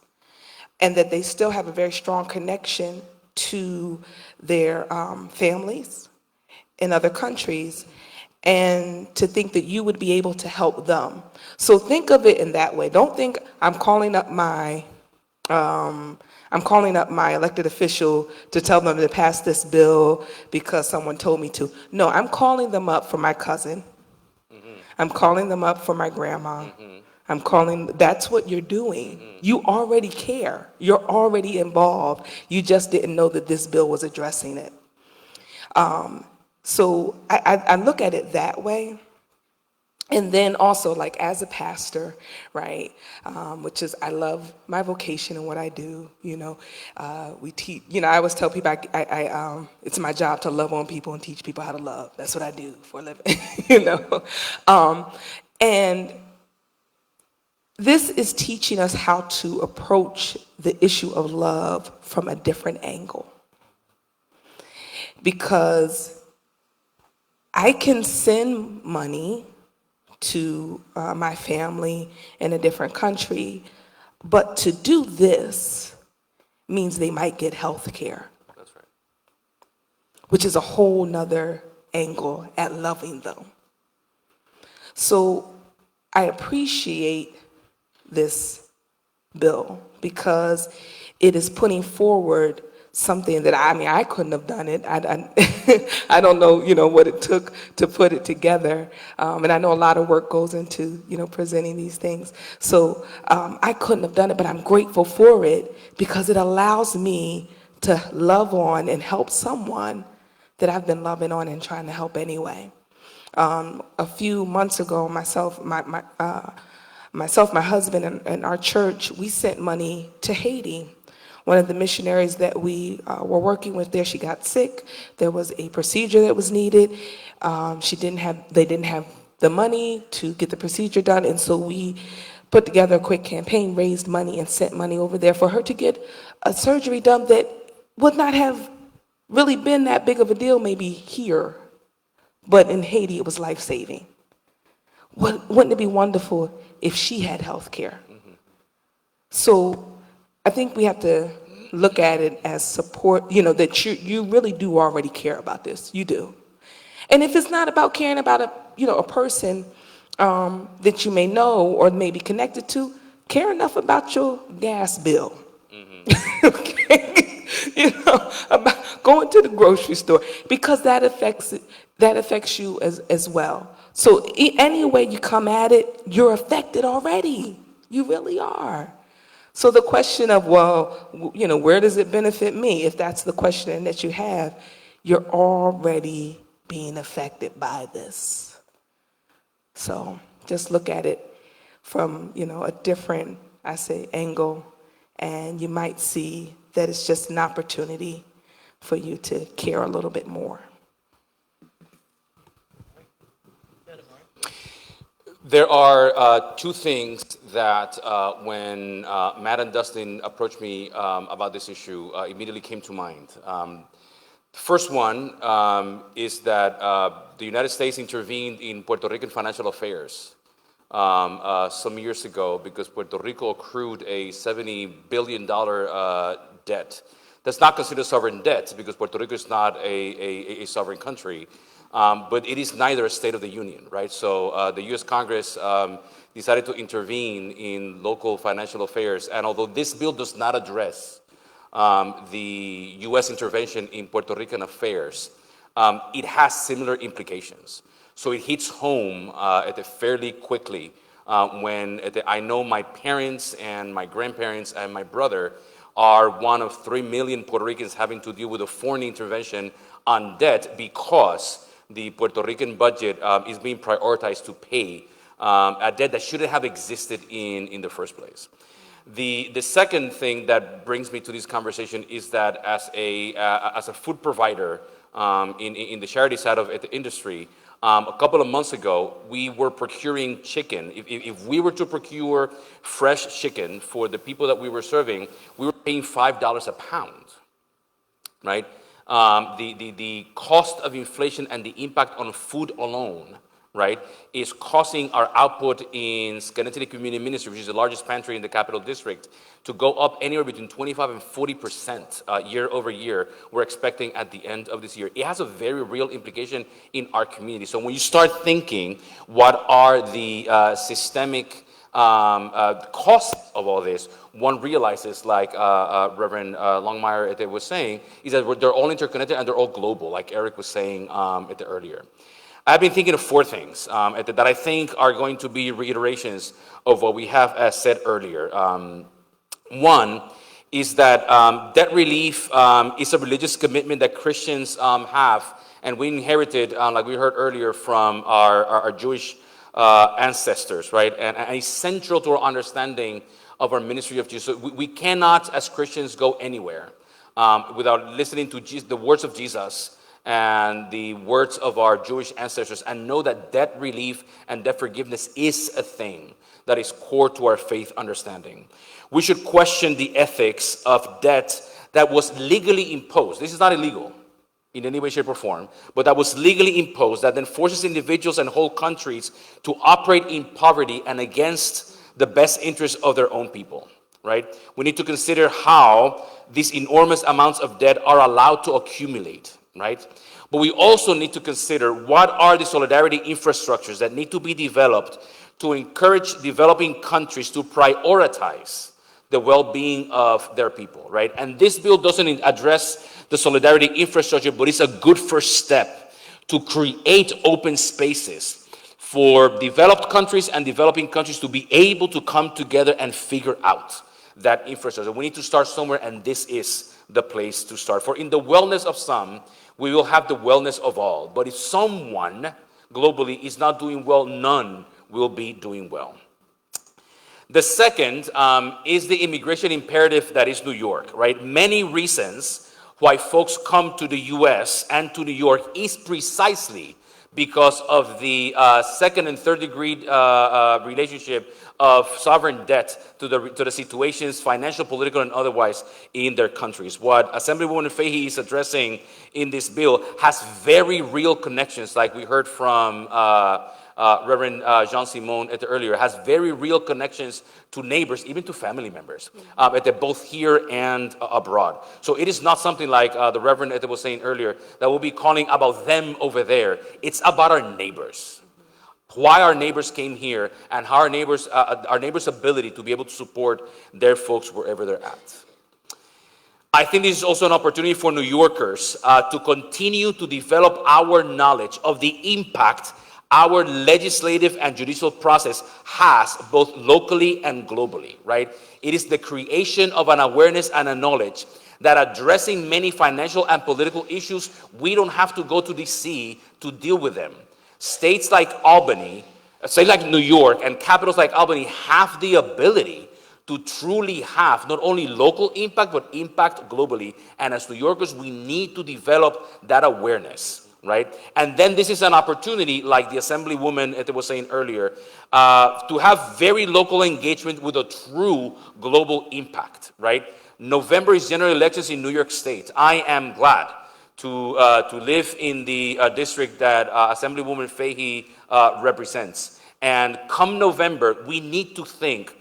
and that they still have a very strong connection to their families in other countries, and to think that you would be able to help them. So think of it in that way. Don't think I'm calling up my elected official to tell them to pass this bill because someone told me to. No, I'm calling them up for my cousin. I'm calling them up for my grandma. That's what you're doing. You already care. You're already involved. You just didn't know that this bill was addressing it. So I look at it that way. And then also, like, as a pastor, right, which is, I love my vocation and what I do, you know. We teach, you know, I always tell people it's my job to love on people and teach people how to love. That's what I do for a living, you know. And this is teaching us how to approach the issue of love from a different angle. Because I can send money to my family in a different country, but to do this means they might get health care. That's right. Which is a whole nother angle at loving them. So I appreciate this bill because it is putting forward something that, I couldn't have done it. I don't know, you know, what it took to put it together. And I know a lot of work goes into, you know, presenting these things. So I couldn't have done it, but I'm grateful for it because it allows me to love on and help someone that I've been loving on and trying to help anyway. A few months ago, myself, my husband, and our church, we sent money to Haiti. One of the missionaries that we were working with there, she got sick. There was a procedure that was needed. They didn't have the money to get the procedure done, and so we put together a quick campaign, raised money, and sent money over there for her to get a surgery done that would not have really been that big of a deal maybe here, but in Haiti it was life-saving. Wouldn't it be wonderful if she had health care? So I think we have to look at it as support, you know, that you really do already care about this. You do. And if it's not about caring about a person that you may know or may be connected to, care enough about your gas bill. Okay? You know, about going to the grocery store, because that affects you as well. So any way you come at it, you're affected already. You really are. So the question of, well, you know, where does it benefit me? If that's the question that you have, you're already being affected by this. So just look at it from, you know, a different, angle, and you might see that it's just an opportunity for you to care a little bit more. There are two things that when Matt and Dustin approached me about this issue immediately came to mind. The first one is that the United States intervened in Puerto Rican financial affairs some years ago because Puerto Rico accrued a $70 billion debt. That's not considered sovereign debt because Puerto Rico is not a sovereign country, but it is neither a state of the union, right? So the U.S. Congress decided to intervene in local financial affairs, and although this bill does not address the U.S. intervention in Puerto Rican affairs, it has similar implications. So it hits home fairly quickly when I know my parents and my grandparents and my brother are one of 3 million Puerto Ricans having to deal with a foreign intervention on debt because the Puerto Rican budget is being prioritized to pay a debt that shouldn't have existed in the first place. The second thing that brings me to this conversation is that as a food provider in the charity side of the industry, a couple of months ago, we were procuring chicken. If we were to procure fresh chicken for the people that we were serving, we were paying $5 a pound, right? The cost of inflation and the impact on food alone, right, is causing our output in Schenectady Community Ministry, which is the largest pantry in the Capital District, to go up anywhere between 25 and 40% year over year. We're expecting at the end of this year. It has a very real implication in our community. So when you start thinking, what are the systemic costs of all this, one realizes, like Reverend Longmire was saying, is that they're all interconnected and they're all global, like Eric was saying earlier. I've been thinking of 4 things that I think are going to be reiterations of what we have said earlier. One is that debt relief is a religious commitment that Christians have, and we inherited, like we heard earlier, from our Jewish ancestors, right? And it's central to our understanding of our ministry of Jesus. So we cannot, as Christians, go anywhere without listening to the words of Jesus and the words of our Jewish ancestors, and know that debt relief and debt forgiveness is a thing that is core to our faith understanding. We should question the ethics of debt that was legally imposed. This is not illegal in any way, shape, or form, but that was legally imposed, that then forces individuals and whole countries to operate in poverty and against the best interests of their own people, right? We need to consider how these enormous amounts of debt are allowed to accumulate, right? But we also need to consider what are the solidarity infrastructures that need to be developed to encourage developing countries to prioritize the well-being of their people, right? And this bill doesn't address the solidarity infrastructure, but it's a good first step to create open spaces for developed countries and developing countries to be able to come together and figure out that infrastructure. We need to start somewhere, and this is the place to start. For in the wellness of some, we will have the wellness of all. But if someone globally is not doing well, none will be doing well. The second is the immigration imperative that is New York, right? Many reasons why folks come to the U.S. and to New York is precisely because of the second and third degree relationship of sovereign debt to the situations, financial, political, and otherwise, in their countries. What Assemblywoman Fahy is addressing in this bill has very real connections, like we heard from Reverend Jean-Simon earlier, has very real connections to neighbors, even to family members, both here and abroad. So it is not something like the Reverend was saying earlier, that we'll be calling about them over there. It's about our neighbors. Why our neighbors came here, and how our neighbors' ability to be able to support their folks wherever they're at. I think this is also an opportunity for New Yorkers to continue to develop our knowledge of the impact our legislative and judicial process has both locally and globally, right? It is the creation of an awareness and a knowledge that addressing many financial and political issues, we don't have to go to D.C. to deal with them. States like Albany, states like New York, and capitals like Albany have the ability to truly have not only local impact, but impact globally. And as New Yorkers, we need to develop that awareness, right? And then this is an opportunity, like the Assemblywoman was saying earlier, to have very local engagement with a true global impact, right? November is general elections in New York State. I am glad to live in the district that Assemblywoman Fahy represents. And come November, we need to think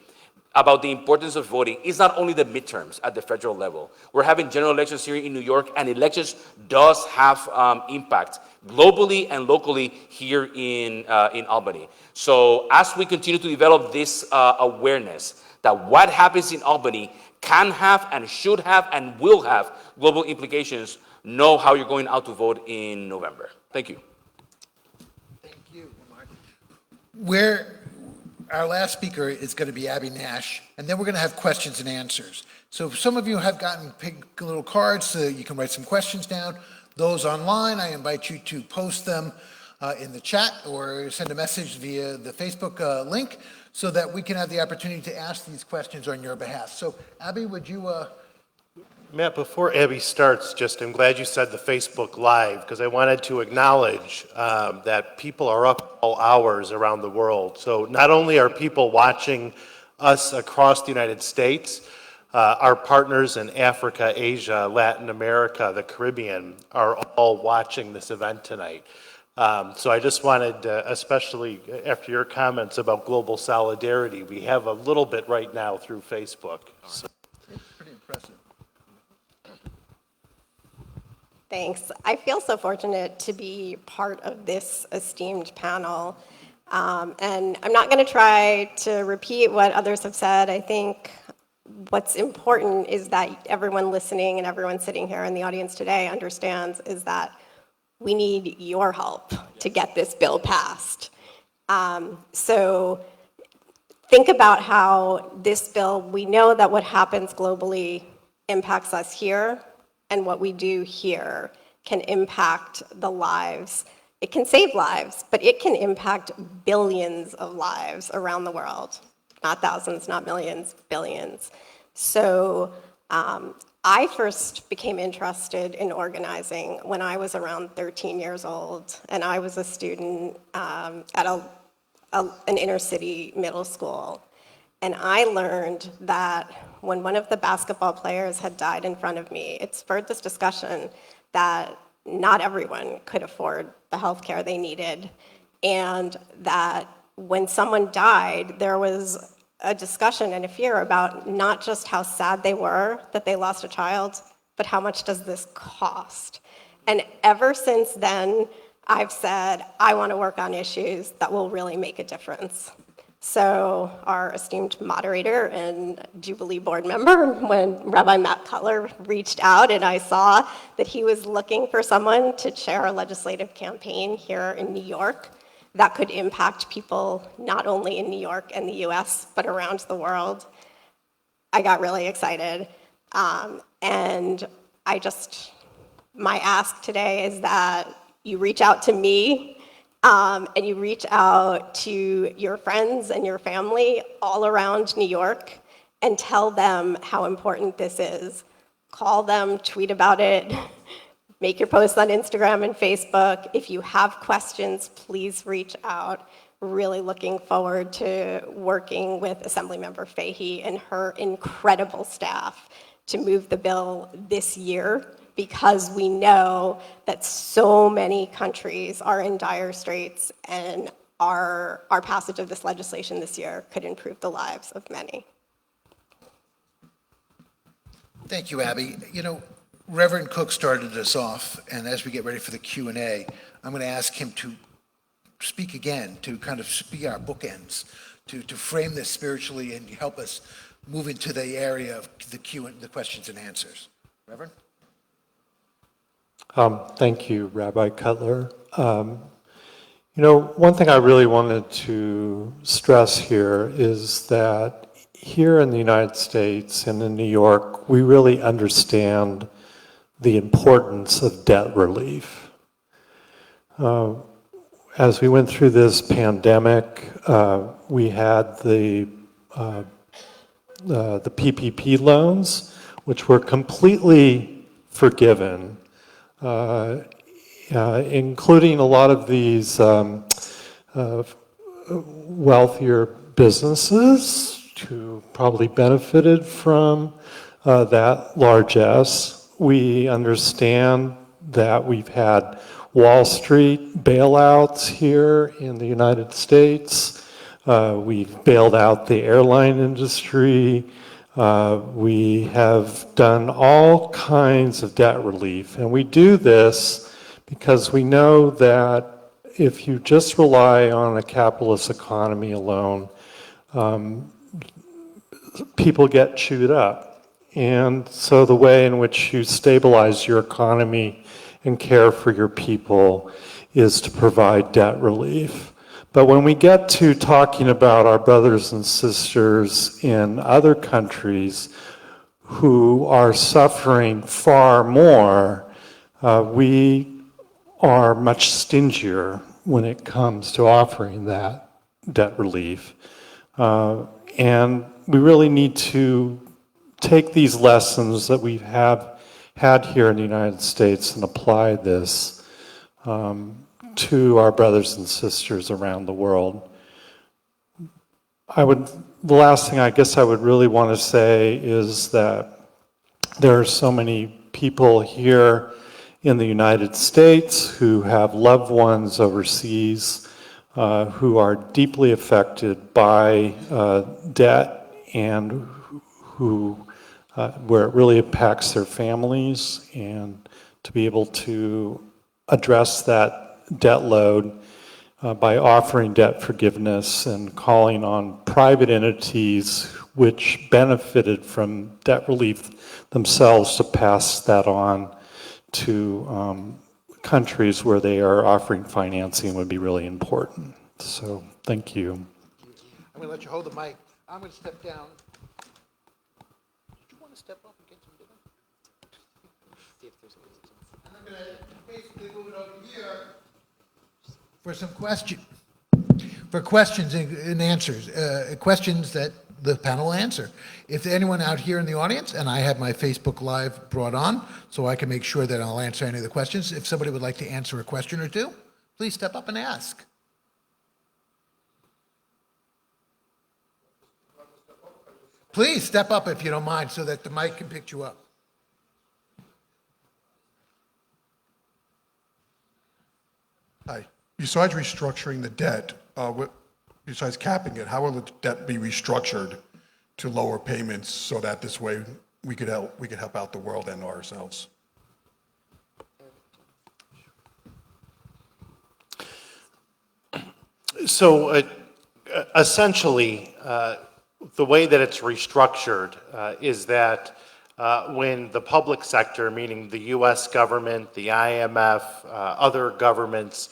about the importance of voting. It's not only the midterms at the federal level. We're having general elections here in New York, and elections does have impact globally and locally here in Albany. So as we continue to develop this awareness that what happens in Albany can have and should have and will have global implications, know how you're going out to vote in November. Thank you. Thank you, our last speaker is going to be Abby Nash, and then we're going to have questions and answers. So if some of you have gotten little cards so you can write some questions down. Those online, I invite you to post them in the chat or send a message via the Facebook link so that we can have the opportunity to ask these questions on your behalf. So Abby, would you... Matt, before Abby starts, I'm glad you said the Facebook Live, because I wanted to acknowledge that people are up all hours around the world. So not only are people watching us across the United States, our partners in Africa, Asia, Latin America, the Caribbean are all watching this event tonight. So I just wanted, especially after your comments about global solidarity, we have a little bit right now through Facebook. So. It's pretty impressive. Thanks. I feel so fortunate to be part of this esteemed panel. And I'm not going to try to repeat what others have said. I think what's important is that everyone listening and everyone sitting here in the audience today understands is that we need your help to get this bill passed. So think about how this bill, we know that what happens globally impacts us here, and what we do here can impact the lives. It can save lives, but it can impact billions of lives around the world. Not thousands, not millions, billions. So I first became interested in organizing when I was around 13 years old, and I was a student at an inner city middle school. And I learned that when one of the basketball players had died in front of me, it spurred this discussion that not everyone could afford the health care they needed, and that when someone died, there was a discussion and a fear about not just how sad they were that they lost a child, but how much does this cost? And ever since then, I've said, I want to work on issues that will really make a difference. So our esteemed moderator and Jubilee board member, when Rabbi Matt Cutler reached out and I saw that he was looking for someone to chair a legislative campaign here in New York that could impact people not only in New York and the US, but around the world, I got really excited. And my ask today is that you reach out to me and you reach out to your friends and your family all around New York and tell them how important this is. Call them, tweet about it, make your posts on Instagram and Facebook. If you have questions, please reach out. Really looking forward to working with Assemblymember Fahy and her incredible staff to move the bill this year, because we know that so many countries are in dire straits, and our passage of this legislation this year could improve the lives of many. Thank you, Abby. You know, Reverend Cook started us off, and as we get ready for the Q&A, I'm going to ask him to speak again, to kind of speak our bookends, to frame this spiritually and help us move into the area of the questions and answers. Reverend? Thank you, Rabbi Cutler. One thing I really wanted to stress here is that here in the United States and in New York, we really understand the importance of debt relief. As we went through this pandemic, we had the PPP loans, which were completely forgiven, including a lot of these wealthier businesses who probably benefited from that largesse. We understand that we've had Wall Street bailouts here in the United States. We've bailed out the airline industry. We have done all kinds of debt relief. And we do this because we know that if you just rely on a capitalist economy alone, people get chewed up. And so the way in which you stabilize your economy and care for your people is to provide debt relief. But when we get to talking about our brothers and sisters in other countries who are suffering far more, we are much stingier when it comes to offering that debt relief. And we really need to take these lessons that we have had here in the United States and apply this to our brothers and sisters around the world. The last thing I guess I would really want to say is that there are so many people here in the United States who have loved ones overseas who are deeply affected by debt and where it really impacts their families, and to be able to address that debt load by offering debt forgiveness and calling on private entities which benefited from debt relief themselves to pass that on to countries where they are offering financing would be really important. So thank you. I'm going to let you hold the mic. I'm going to step down. Did you want to step up and get some dinner? And I'm going to basically move it over here for some questions and answers, questions that the panel will answer. If anyone out here in the audience, and I have my Facebook Live brought on, so I can make sure that I'll answer any of the questions. If somebody would like to answer a question or two, please step up and ask. Please step up if you don't mind, so that the mic can pick you up. Hi. Besides restructuring the debt, besides capping it, how will the debt be restructured to lower payments so that this way we could help out the world and ourselves? So essentially, the way that it's restructured is that when the public sector, meaning the US government, the IMF, other governments,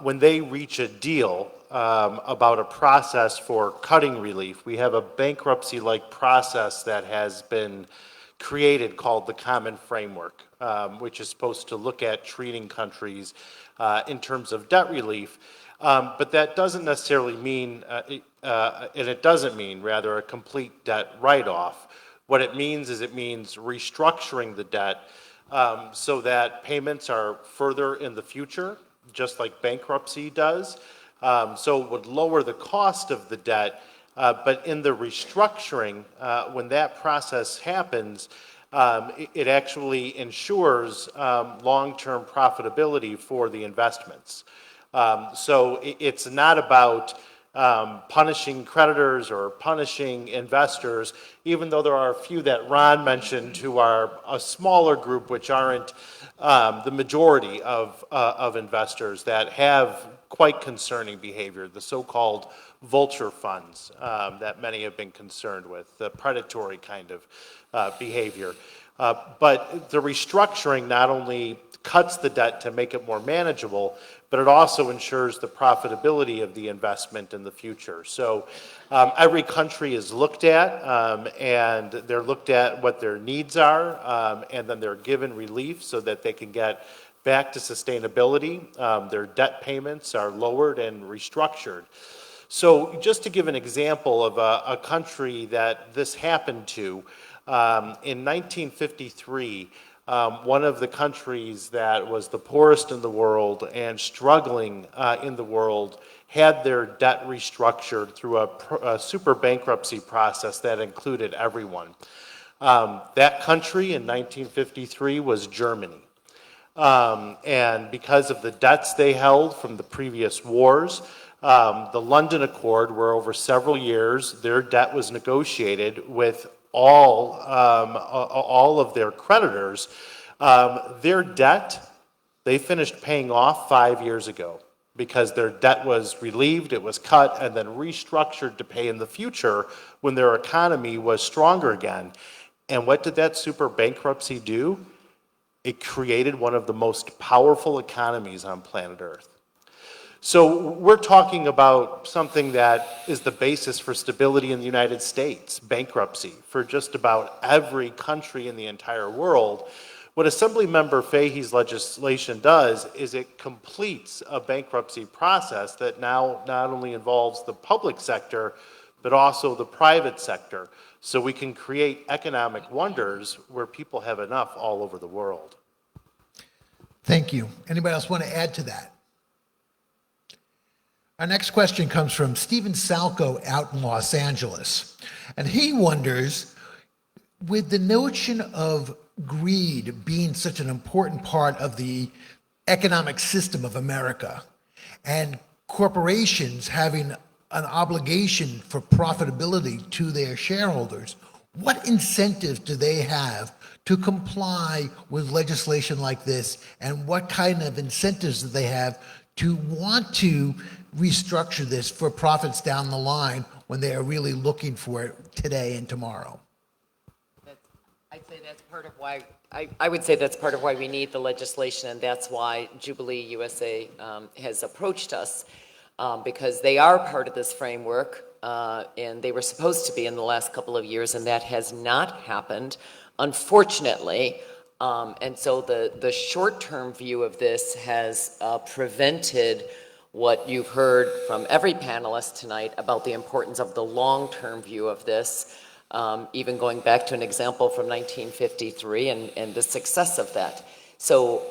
when they reach a deal about a process for cutting relief, we have a bankruptcy-like process that has been created called the Common Framework, which is supposed to look at treating countries in terms of debt relief. But that doesn't necessarily mean, and it doesn't mean, rather, a complete debt write-off. What it means is it means restructuring the debt so that payments are further in the future, just like bankruptcy does. So it would lower the cost of the debt, but in the restructuring, when that process happens, it actually ensures long-term profitability for the investments. So it's not about punishing creditors or punishing investors, even though there are a few that Ron mentioned who are a smaller group which aren't the majority of investors that have quite concerning behavior, the so-called vulture funds that many have been concerned with, the predatory kind of behavior. But the restructuring not only cuts the debt to make it more manageable, but it also ensures the profitability of the investment in the future. So every country is looked at, and they're looked at what their needs are, and then they're given relief so that they can get back to sustainability. Their debt payments are lowered and restructured. So just to give an example of a country that this happened to, in 1953, one of the countries that was the poorest in the world and struggling in the world had their debt restructured through a super bankruptcy process that included everyone. That country in 1953 was Germany. And because of the debts they held from the previous wars, The London Accord, where over several years their debt was negotiated with all of their creditors, their debt, they finished paying off 5 years ago because their debt was relieved, it was cut, and then restructured to pay in the future when their economy was stronger again. And what did that super bankruptcy do? It created one of the most powerful economies on planet Earth. So we're talking about something that is the basis for stability in the United States, bankruptcy, for just about every country in the entire world. What Assemblymember Fahy's legislation does is it completes a bankruptcy process that now not only involves the public sector, but also the private sector, so we can create economic wonders where people have enough all over the world. Thank you. Anybody else want to add to that? Our next question comes from Stephen Salco out in Los Angeles. And he wonders, with the notion of greed being such an important part of the economic system of America, and corporations having an obligation for profitability to their shareholders, what incentives do they have to comply with legislation like this, and what kind of incentives do they have to want to restructure this for profits down the line when they are really looking for it today and tomorrow? I'd say that's part of why, I would say that's part of why we need the legislation, and that's why Jubilee USA has approached us, because they are part of this framework, and they were supposed to be in the last couple of years, and that has not happened, unfortunately. And so the short-term view of this has prevented what you've heard from every panelist tonight about the importance of the long-term view of this, even going back to an example from 1953 and the success of that. So,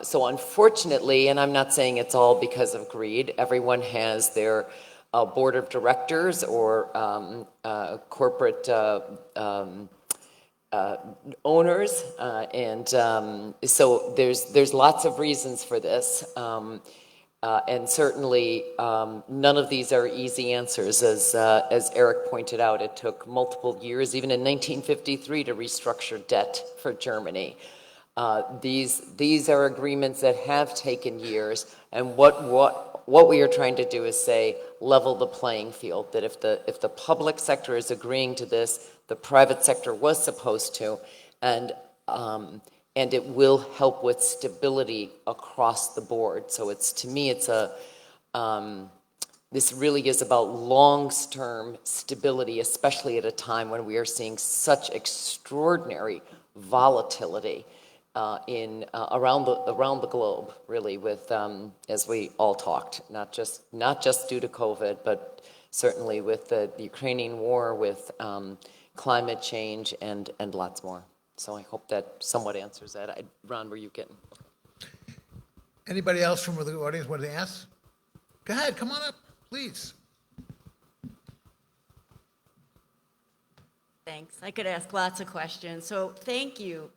so unfortunately, and I'm not saying it's all because of greed, everyone has their board of directors or corporate owners, and so there's lots of reasons for this. And certainly, none of these are easy answers. As Eric pointed out, it took multiple years, even in 1953, to restructure debt for Germany. These are agreements that have taken years, and what we are trying to do is say, level the playing field. That if the public sector is agreeing to this, the private sector was supposed to, and it will help with stability across the board. So it's, to me, it's this really is about long-term stability, especially at a time when we are seeing such extraordinary volatility around the globe, really, with as we all talked, not just due to COVID, but certainly with the Ukrainian war, with climate change, and lots more. So I hope that somewhat answers that. Ron, were you getting? Anybody else from the audience want to ask? Go ahead, come on up, please. Thanks. I could ask lots of questions. So thank you.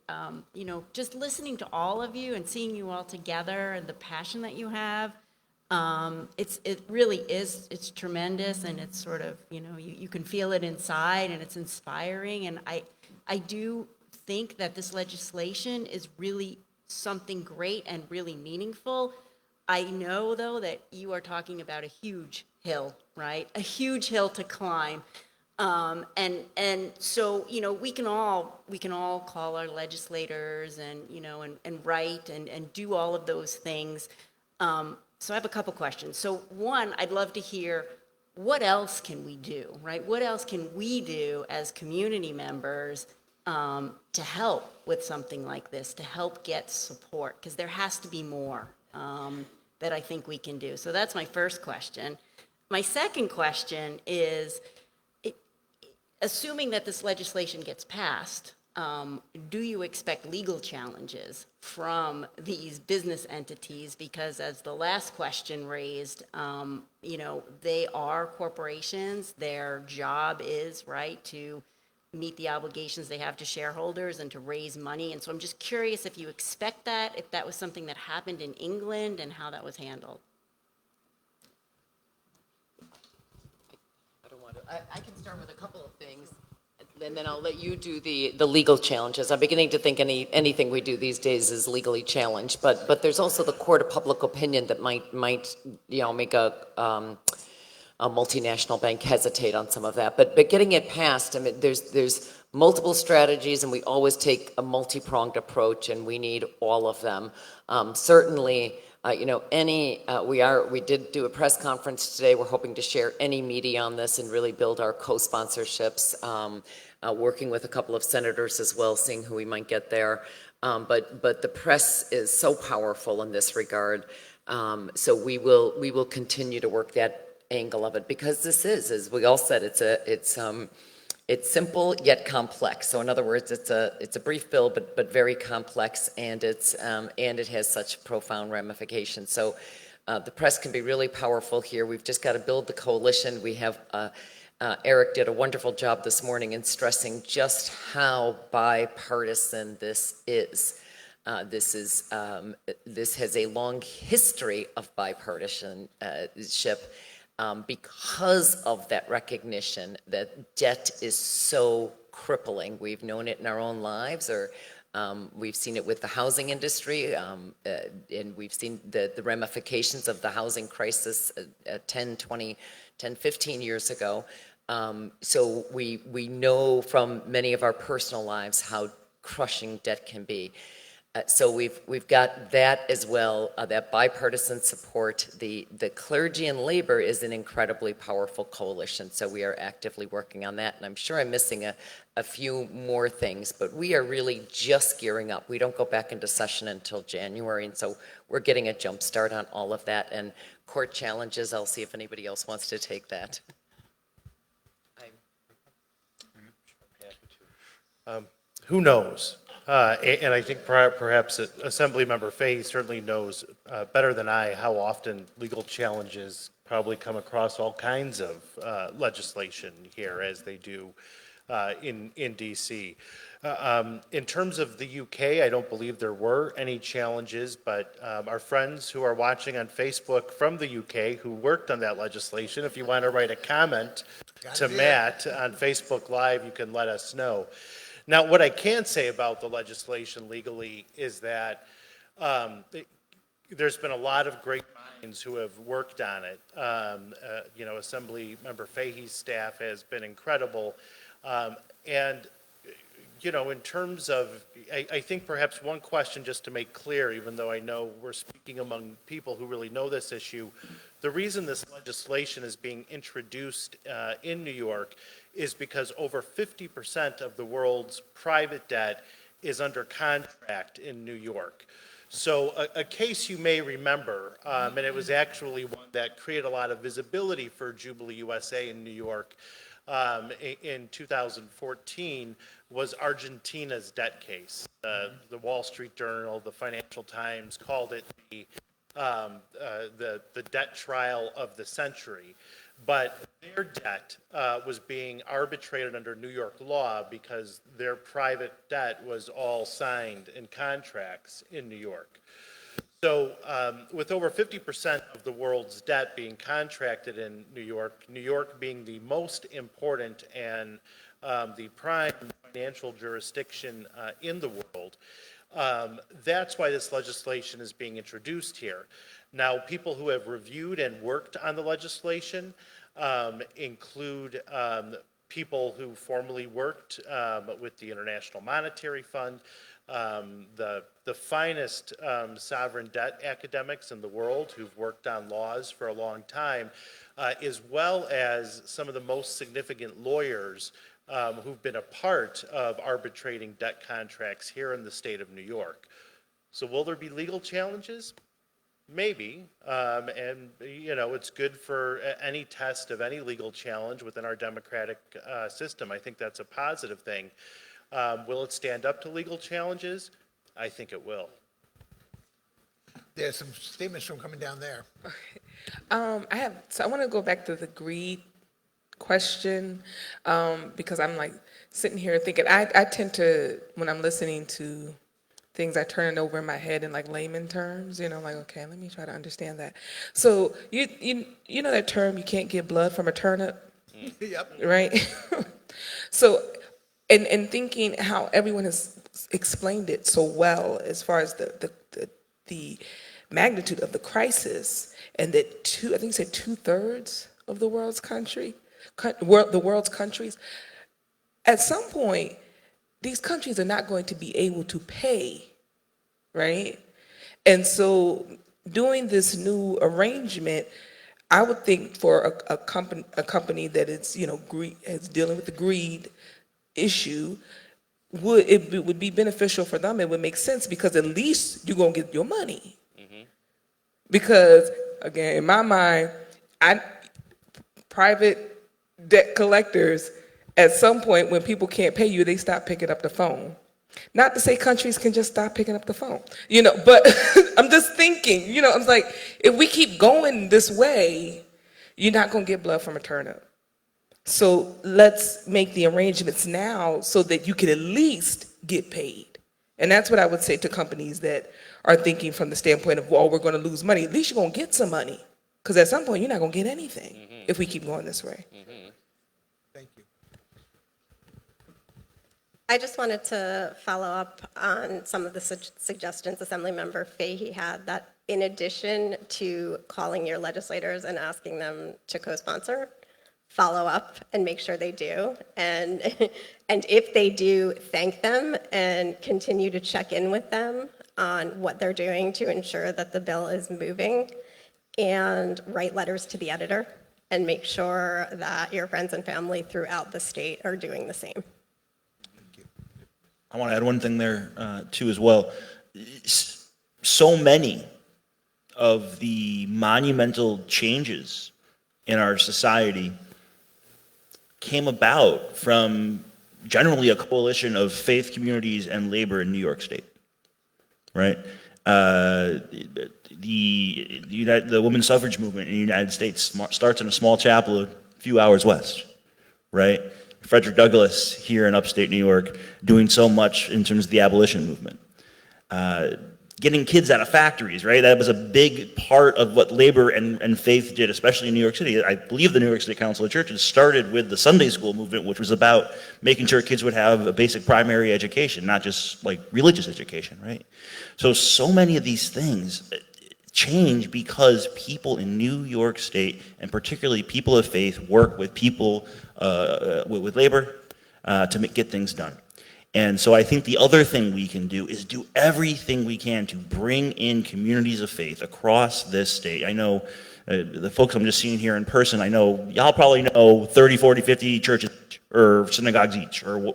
You know, just listening to all of you and seeing you all together and the passion that you have, it really is, it's tremendous, and it's sort of, you know, you can feel it inside, and it's inspiring. And I do think that this legislation is really something great and really meaningful. I know, though, that you are talking about a huge hill, right? A huge hill to climb. And so, you know, we can all call our legislators and, you know, and write and do all of those things. So I have a couple questions. So one, I'd love to hear, what else can we do, right? What else can we do as community members to help with something like this, to help get support? Because there has to be more that I think we can do. So that's my first question. My second question is, assuming that this legislation gets passed, do you expect legal challenges from these business entities? Because as the last question raised, you know, they are corporations. Their job is, right, to meet the obligations they have to shareholders and to raise money. And so I'm just curious if you expect that, if that was something that happened in England and how that was handled. I can start with a couple of things, and then I'll let you do the legal challenges. I'm beginning to think anything we do these days is legally challenged, but there's also the court of public opinion that might make a multinational bank hesitate on some of that. But getting it passed, I mean, there's multiple strategies, and we always take a multi-pronged approach, and we need all of them. Certainly, we did do a press conference today. We're hoping to share any media on this and really build our co-sponsorships, working with a couple of senators as well, seeing who we might get there. But the press is so powerful in this regard. So we will continue to work that angle of it, because this is, as we all said, it's simple yet complex. So in other words, it's a brief bill, but very complex, and it has such profound ramifications. So the press can be really powerful here. We've just got to build the coalition. We have Eric did a wonderful job this morning in stressing just how bipartisan this is. This has a long history of bipartisanship. Because of that recognition that debt is so crippling. We've known it in our own lives, or we've seen it with the housing industry, and we've seen the ramifications of the housing crisis 10, 15 years ago. So we know from many of our personal lives how crushing debt can be. So we've got that as well, that bipartisan support. The clergy and labor is an incredibly powerful coalition, so we are actively working on that. And I'm sure I'm missing a few more things, but we are really just gearing up. We don't go back into session until January, and so we're getting a jump start on all of that. And court challenges, I'll see if anybody else wants to take that. Who knows? And I think perhaps Assemblymember Fahy certainly knows better than I how often legal challenges probably come across all kinds of legislation here, as they do in D.C. In terms of the UK, I don't believe there were any challenges, but our friends who are watching on Facebook from the UK who worked on that legislation, if you want to write a comment to Matt on Facebook Live, you can let us know. Now, what I can say about the legislation legally is that there's been a lot of great minds who have worked on it. Assemblymember Fahy's staff has been incredible. In terms of, I think perhaps one question just to make clear, even though I know we're speaking among people who really know this issue, the reason this legislation is being introduced in New York is because over 50% of the world's private debt is under contract in New York. So a case you may remember, and it was actually one that created a lot of visibility for Jubilee USA in New York in 2014, was Argentina's debt case. The Wall Street Journal, the Financial Times called it the debt trial of the century. But their debt was being arbitrated under New York law because their private debt was all signed in contracts in New York. So with over 50% of the world's debt being contracted in New York being the most important and the prime financial jurisdiction in the world, that's why this legislation is being introduced here. Now, people who have reviewed and worked on the legislation include people who formerly worked with the International Monetary Fund, the finest sovereign debt academics in the world who've worked on laws for a long time, as well as some of the most significant lawyers who've been a part of arbitrating debt contracts here in the state of New York. So will there be legal challenges? Maybe, and it's good for any test of any legal challenge within our democratic system. I think that's a positive thing. Will it stand up to legal challenges? I think it will. There's some statements from coming down there. I want to go back to the greed question, because I'm like sitting here thinking, I tend to, when I'm listening to things, I turn it over in my head in like layman terms, like, okay, let me try to understand that. So you know that term, you can't get blood from a turnip? Yep. right? So, and thinking how everyone has explained it so well as far as the magnitude of the crisis, and that I think you said 2/3 of the world's the world's countries, at some point, these countries are not going to be able to pay, right? And so doing this new arrangement, I would think for a company that is, is dealing with the greed issue, would be beneficial for them. It would make sense because at least you're gonna get your money. Because again, in my mind, private debt collectors, at some point when people can't pay you, they stop picking up the phone. Not to say countries can just stop picking up the phone, but I'm just thinking, I was like, if we keep going this way, you're not gonna get blood from a turnip. So let's make the arrangements now so that you can at least get paid. And that's what I would say to companies that are thinking from the standpoint of, well, we're gonna lose money. At least you're gonna get some money. Because at some point, you're not gonna get anything if we keep going this way. Thank you. I just wanted to follow up on some of the suggestions Assemblymember Fahy had, that in addition to calling your legislators and asking them to co-sponsor, follow up and make sure they do. And if they do, thank them and continue to check in with them on what they're doing to ensure that the bill is moving, and write letters to the editor and make sure that your friends and family throughout the state are doing the same. I want to add one thing there too as well. So many of the monumental changes in our society came about from generally a coalition of faith communities and labor in New York State, right? The women's suffrage movement in the United States starts in a small chapel a few hours west, right? Frederick Douglass here in upstate New York doing so much in terms of the abolition movement. Getting kids out of factories, right? That was a big part of what labor and faith did, especially in New York City. I believe the New York City Council of Churches started with the Sunday school movement, which was about making sure kids would have a basic primary education, not just like religious education, right? So many of these things change because people in New York State, and particularly people of faith, work with people, with labor to get things done. And so I think the other thing we can do is do everything we can to bring in communities of faith across this state. I know the folks I'm just seeing here in person, I know y'all probably know 30, 40, 50 churches or synagogues each, or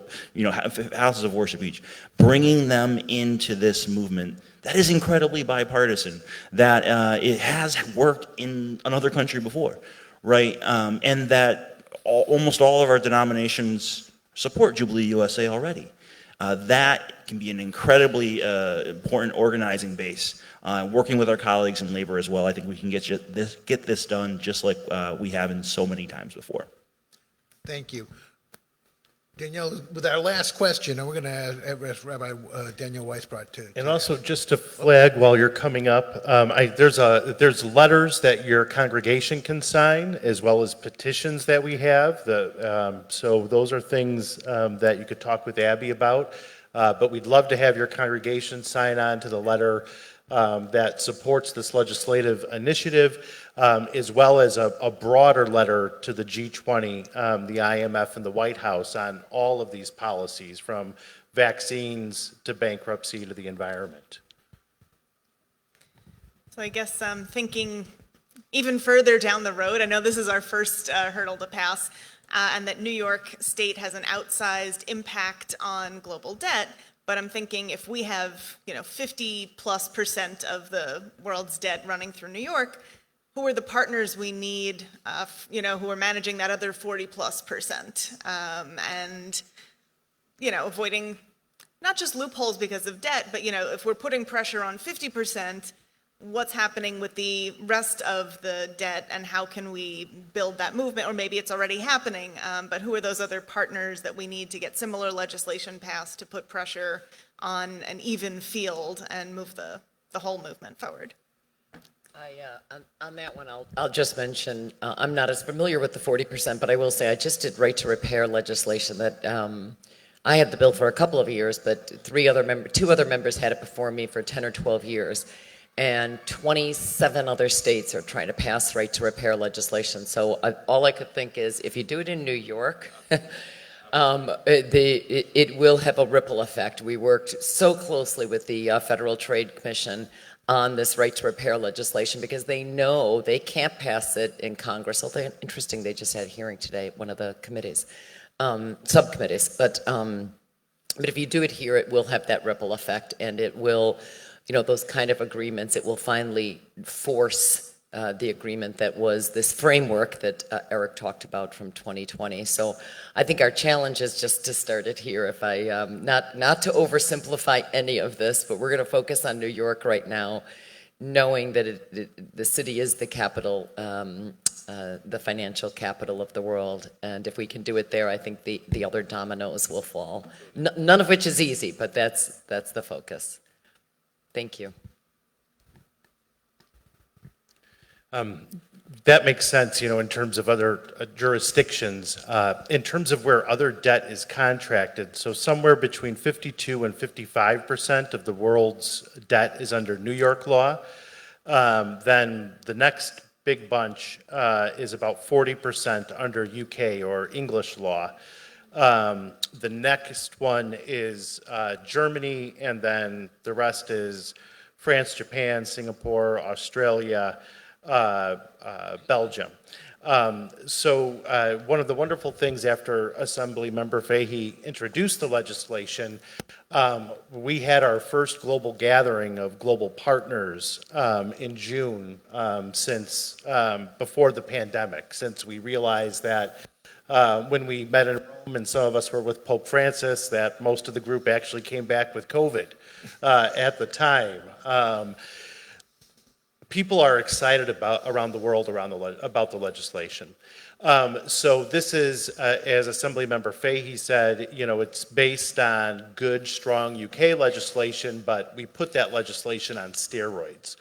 houses of worship each. Bringing them into this movement that is incredibly bipartisan, that it has worked in another country before, right? And that almost all of our denominations support Jubilee USA already. That can be an incredibly important organizing base. Working with our colleagues in labor as well, I think we can get this done just like we have in so many times before. Thank you. Danielle, with our last question, and we're going to ask Rabbi Daniel Weisbrot to. And also, just to flag while you're coming up, there's letters that your congregation can sign, as well as petitions that we have. So those are things that you could talk with Abby about. But we'd love to have your congregation sign on to the letter that supports this legislative initiative, as well as a broader letter to the G20, the IMF, and the White House on all of these policies, from vaccines to bankruptcy to the environment. So I guess thinking even further down the road, I know this is our first hurdle to pass, and that New York State has an outsized impact on global debt. But I'm thinking if we have, 50+% of the world's debt running through New York, who are the partners we need, who are managing that other 40+%? And, avoiding not just loopholes because of debt, but, if we're putting pressure on 50%, what's happening with the rest of the debt, and how can we build that movement? Or maybe it's already happening, but who are those other partners that we need to get similar legislation passed to put pressure on an even field and move the whole movement forward? On that one, I'll just mention, I'm not as familiar with the 40%, but I will say I just did right to repair legislation that I had the bill for a couple of years, but two other members had it before me for 10 or 12 years. And 27 other states are trying to pass right to repair legislation. So all I could think is if you do it in New York, it will have a ripple effect. We worked so closely with the Federal Trade Commission on this right to repair legislation because they know they can't pass it in Congress. Although interesting, they just had a hearing today at one of the committees, subcommittees. But if you do it here, it will have that ripple effect, and it will, those kind of agreements, it will finally force the agreement that was this framework that Eric talked about from 2020. So I think our challenge is just to start it here. If I not to oversimplify any of this, but we're going to focus on New York right now, knowing that the city is the capital, the financial capital of the world, and if we can do it there, I think the other dominoes will fall. None of which is easy, but that's the focus. Thank you. That makes sense, in terms of other jurisdictions. In terms of where other debt is contracted, so somewhere between 52 and 55% of the world's debt is under New York law. Then the next big bunch is about 40% under UK or English law. The next one is Germany, and then the rest is France, Japan, Singapore, Australia, Belgium. So one of the wonderful things after Assemblymember Fahy introduced the legislation, we had our first global gathering of global partners in June since before the pandemic, since we realized that when we met in Rome and some of us were with Pope Francis, that most of the group actually came back with COVID at the time. People are excited around the world about the legislation. So this is, as Assemblymember Fahy said, it's based on good, strong UK legislation, but we put that legislation on steroids.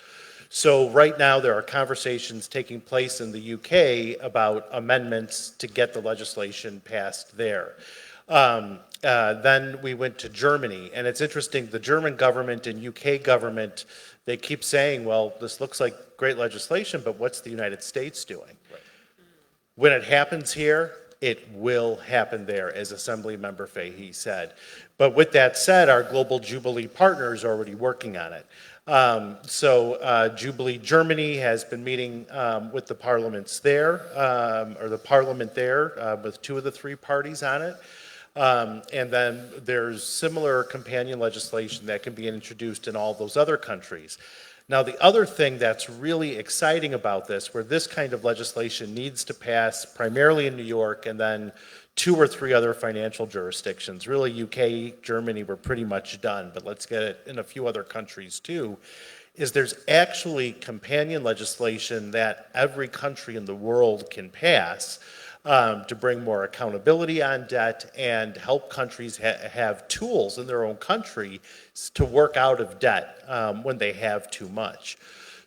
So right now there are conversations taking place in the UK about amendments to get the legislation passed there. Then we went to Germany, and it's interesting, the German government and UK government, they keep saying, well, this looks like great legislation, but what's the United States doing? Right. When it happens here, it will happen there, as Assemblymember Fahy said. But with that said, our global Jubilee partners are already working on it. So Jubilee Germany has been meeting with the parliaments there, or the parliament there, with 2 of the 3 parties on it. And then there's similar companion legislation that can be introduced in all those other countries. Now, the other thing that's really exciting about this, where this kind of legislation needs to pass primarily in New York and then 2 or 3 other financial jurisdictions, really UK, Germany, we're pretty much done, but let's get it in a few other countries too, is there's actually companion legislation that every country in the world can pass to bring more accountability on debt and help countries have tools in their own country to work out of debt when they have too much.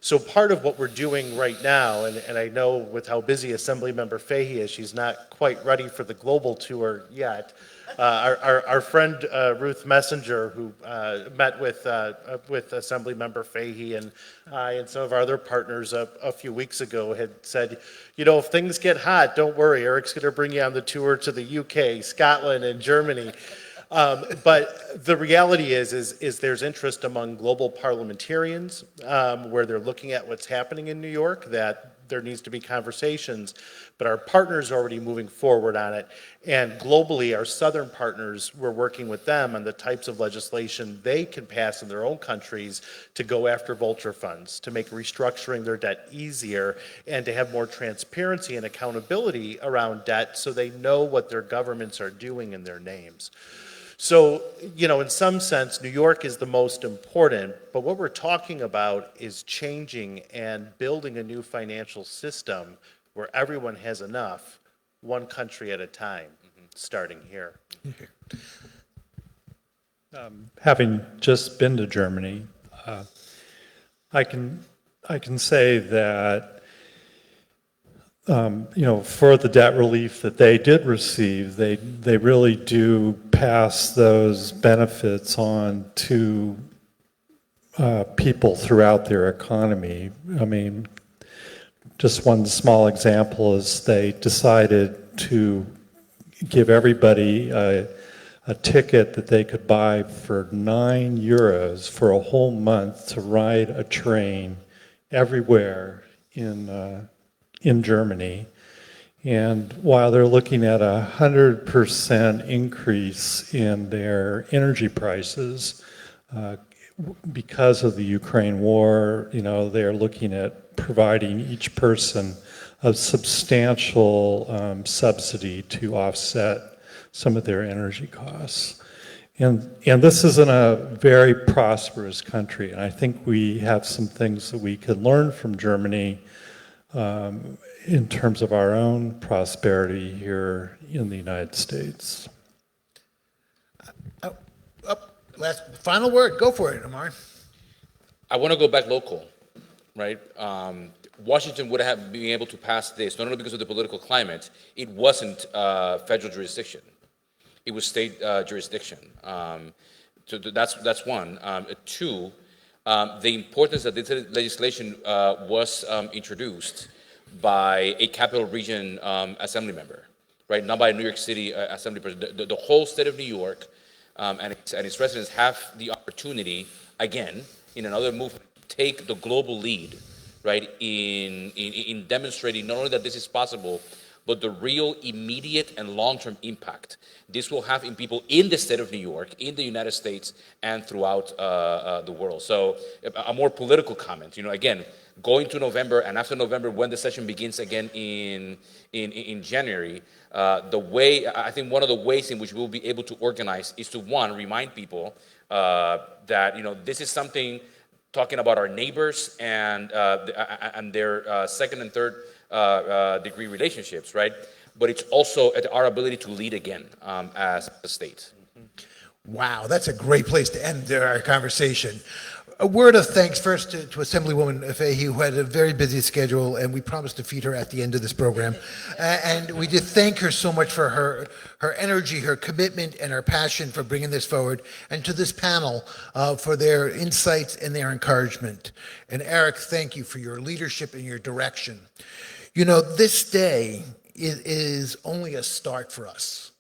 So part of what we're doing right now, and I know with how busy Assemblymember Fahy is, she's not quite ready for the global tour yet. Our friend Ruth Messenger, who met with Assemblymember Fahy and I and some of our other partners a few weeks ago, had said, if things get hot, don't worry, Eric's going to bring you on the tour to the UK, Scotland, and Germany. But the reality is there's interest among global parliamentarians where they're looking at what's happening in New York, that there needs to be conversations, but our partners are already moving forward on it. And globally, our southern partners, we're working with them on the types of legislation they can pass in their own countries to go after vulture funds, to make restructuring their debt easier, and to have more transparency and accountability around debt so they know what their governments are doing in their names. So, in some sense, New York is the most important, but what we're talking about is changing and building a new financial system where everyone has enough, one country at a time, starting here. Having just been to Germany, I can I can say that, for the debt relief that they did receive, they really do pass those benefits on to people throughout their economy. I mean, just one small example is they decided to give everybody a ticket that they could buy for €9 for a whole month to ride a train everywhere in Germany. And while they're looking at 100% increase in their energy prices, because of the Ukraine war, they're looking at providing each person a substantial subsidy to offset some of their energy costs. And this is in a very prosperous country, and I think we have some things that we could learn from Germany in terms of our own prosperity here in the United States. Final word, go for it, Amaury. I want to go back local, right? Washington would have been able to pass this, not only because of the political climate, it wasn't federal jurisdiction. It was state jurisdiction. So that's one. Two, the importance that this legislation was introduced by a capital region assembly member, right? Not by a New York City assembly person. The whole state of New York and its residents have the opportunity, again, in another movement, to take the global lead, right, in demonstrating not only that this is possible, but the real immediate and long-term impact this will have in people in the state of New York, in the United States, and throughout the world. So a more political comment, again, going to November, and after November, when the session begins again in January, I think one of the ways in which we'll be able to organize is to, one, remind people that, this is something talking about our neighbors and their second and third degree relationships, right? But it's also our ability to lead again as a state. Wow, that's a great place to end our conversation. A word of thanks first to Assemblywoman Fahy, who had a very busy schedule, and we promised to feed her at the end of this program. And we did thank her so much for her energy, her commitment, and her passion for bringing this forward, and to this panel for their insights and their encouragement. And Eric, thank you for your leadership and your direction. This day is only a start for us.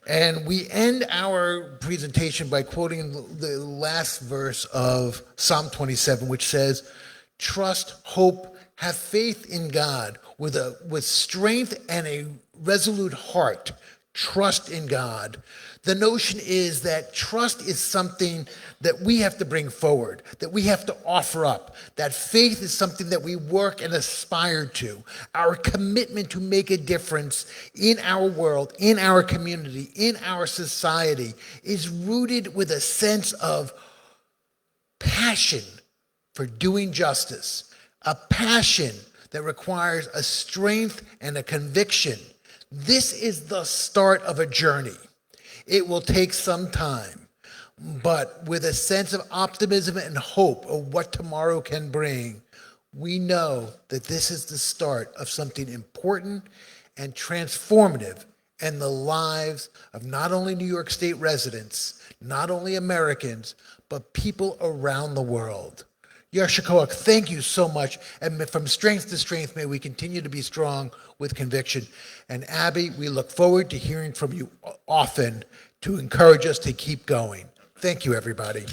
And we end our presentation by quoting the last verse of Psalm 27, which says, "Trust, hope, have faith in God with strength and a resolute heart. Trust in God." The notion is that trust is something that we have to bring forward, that we have to offer up, that faith is something that we work and aspire to. Our commitment to make a difference in our world, in our community, in our society is rooted with a sense of passion for doing justice, a passion that requires a strength and a conviction. This is the start of a journey. It will take some time, but with a sense of optimism and hope of what tomorrow can bring, we know that this is the start of something important and transformative in the lives of not only New York State residents, not only Americans, but people around the world. Yashikoak, thank you so much. And from strength to strength, may we continue to be strong with conviction. And Abby, we look forward to hearing from you often to encourage us to keep going. Thank you, everybody.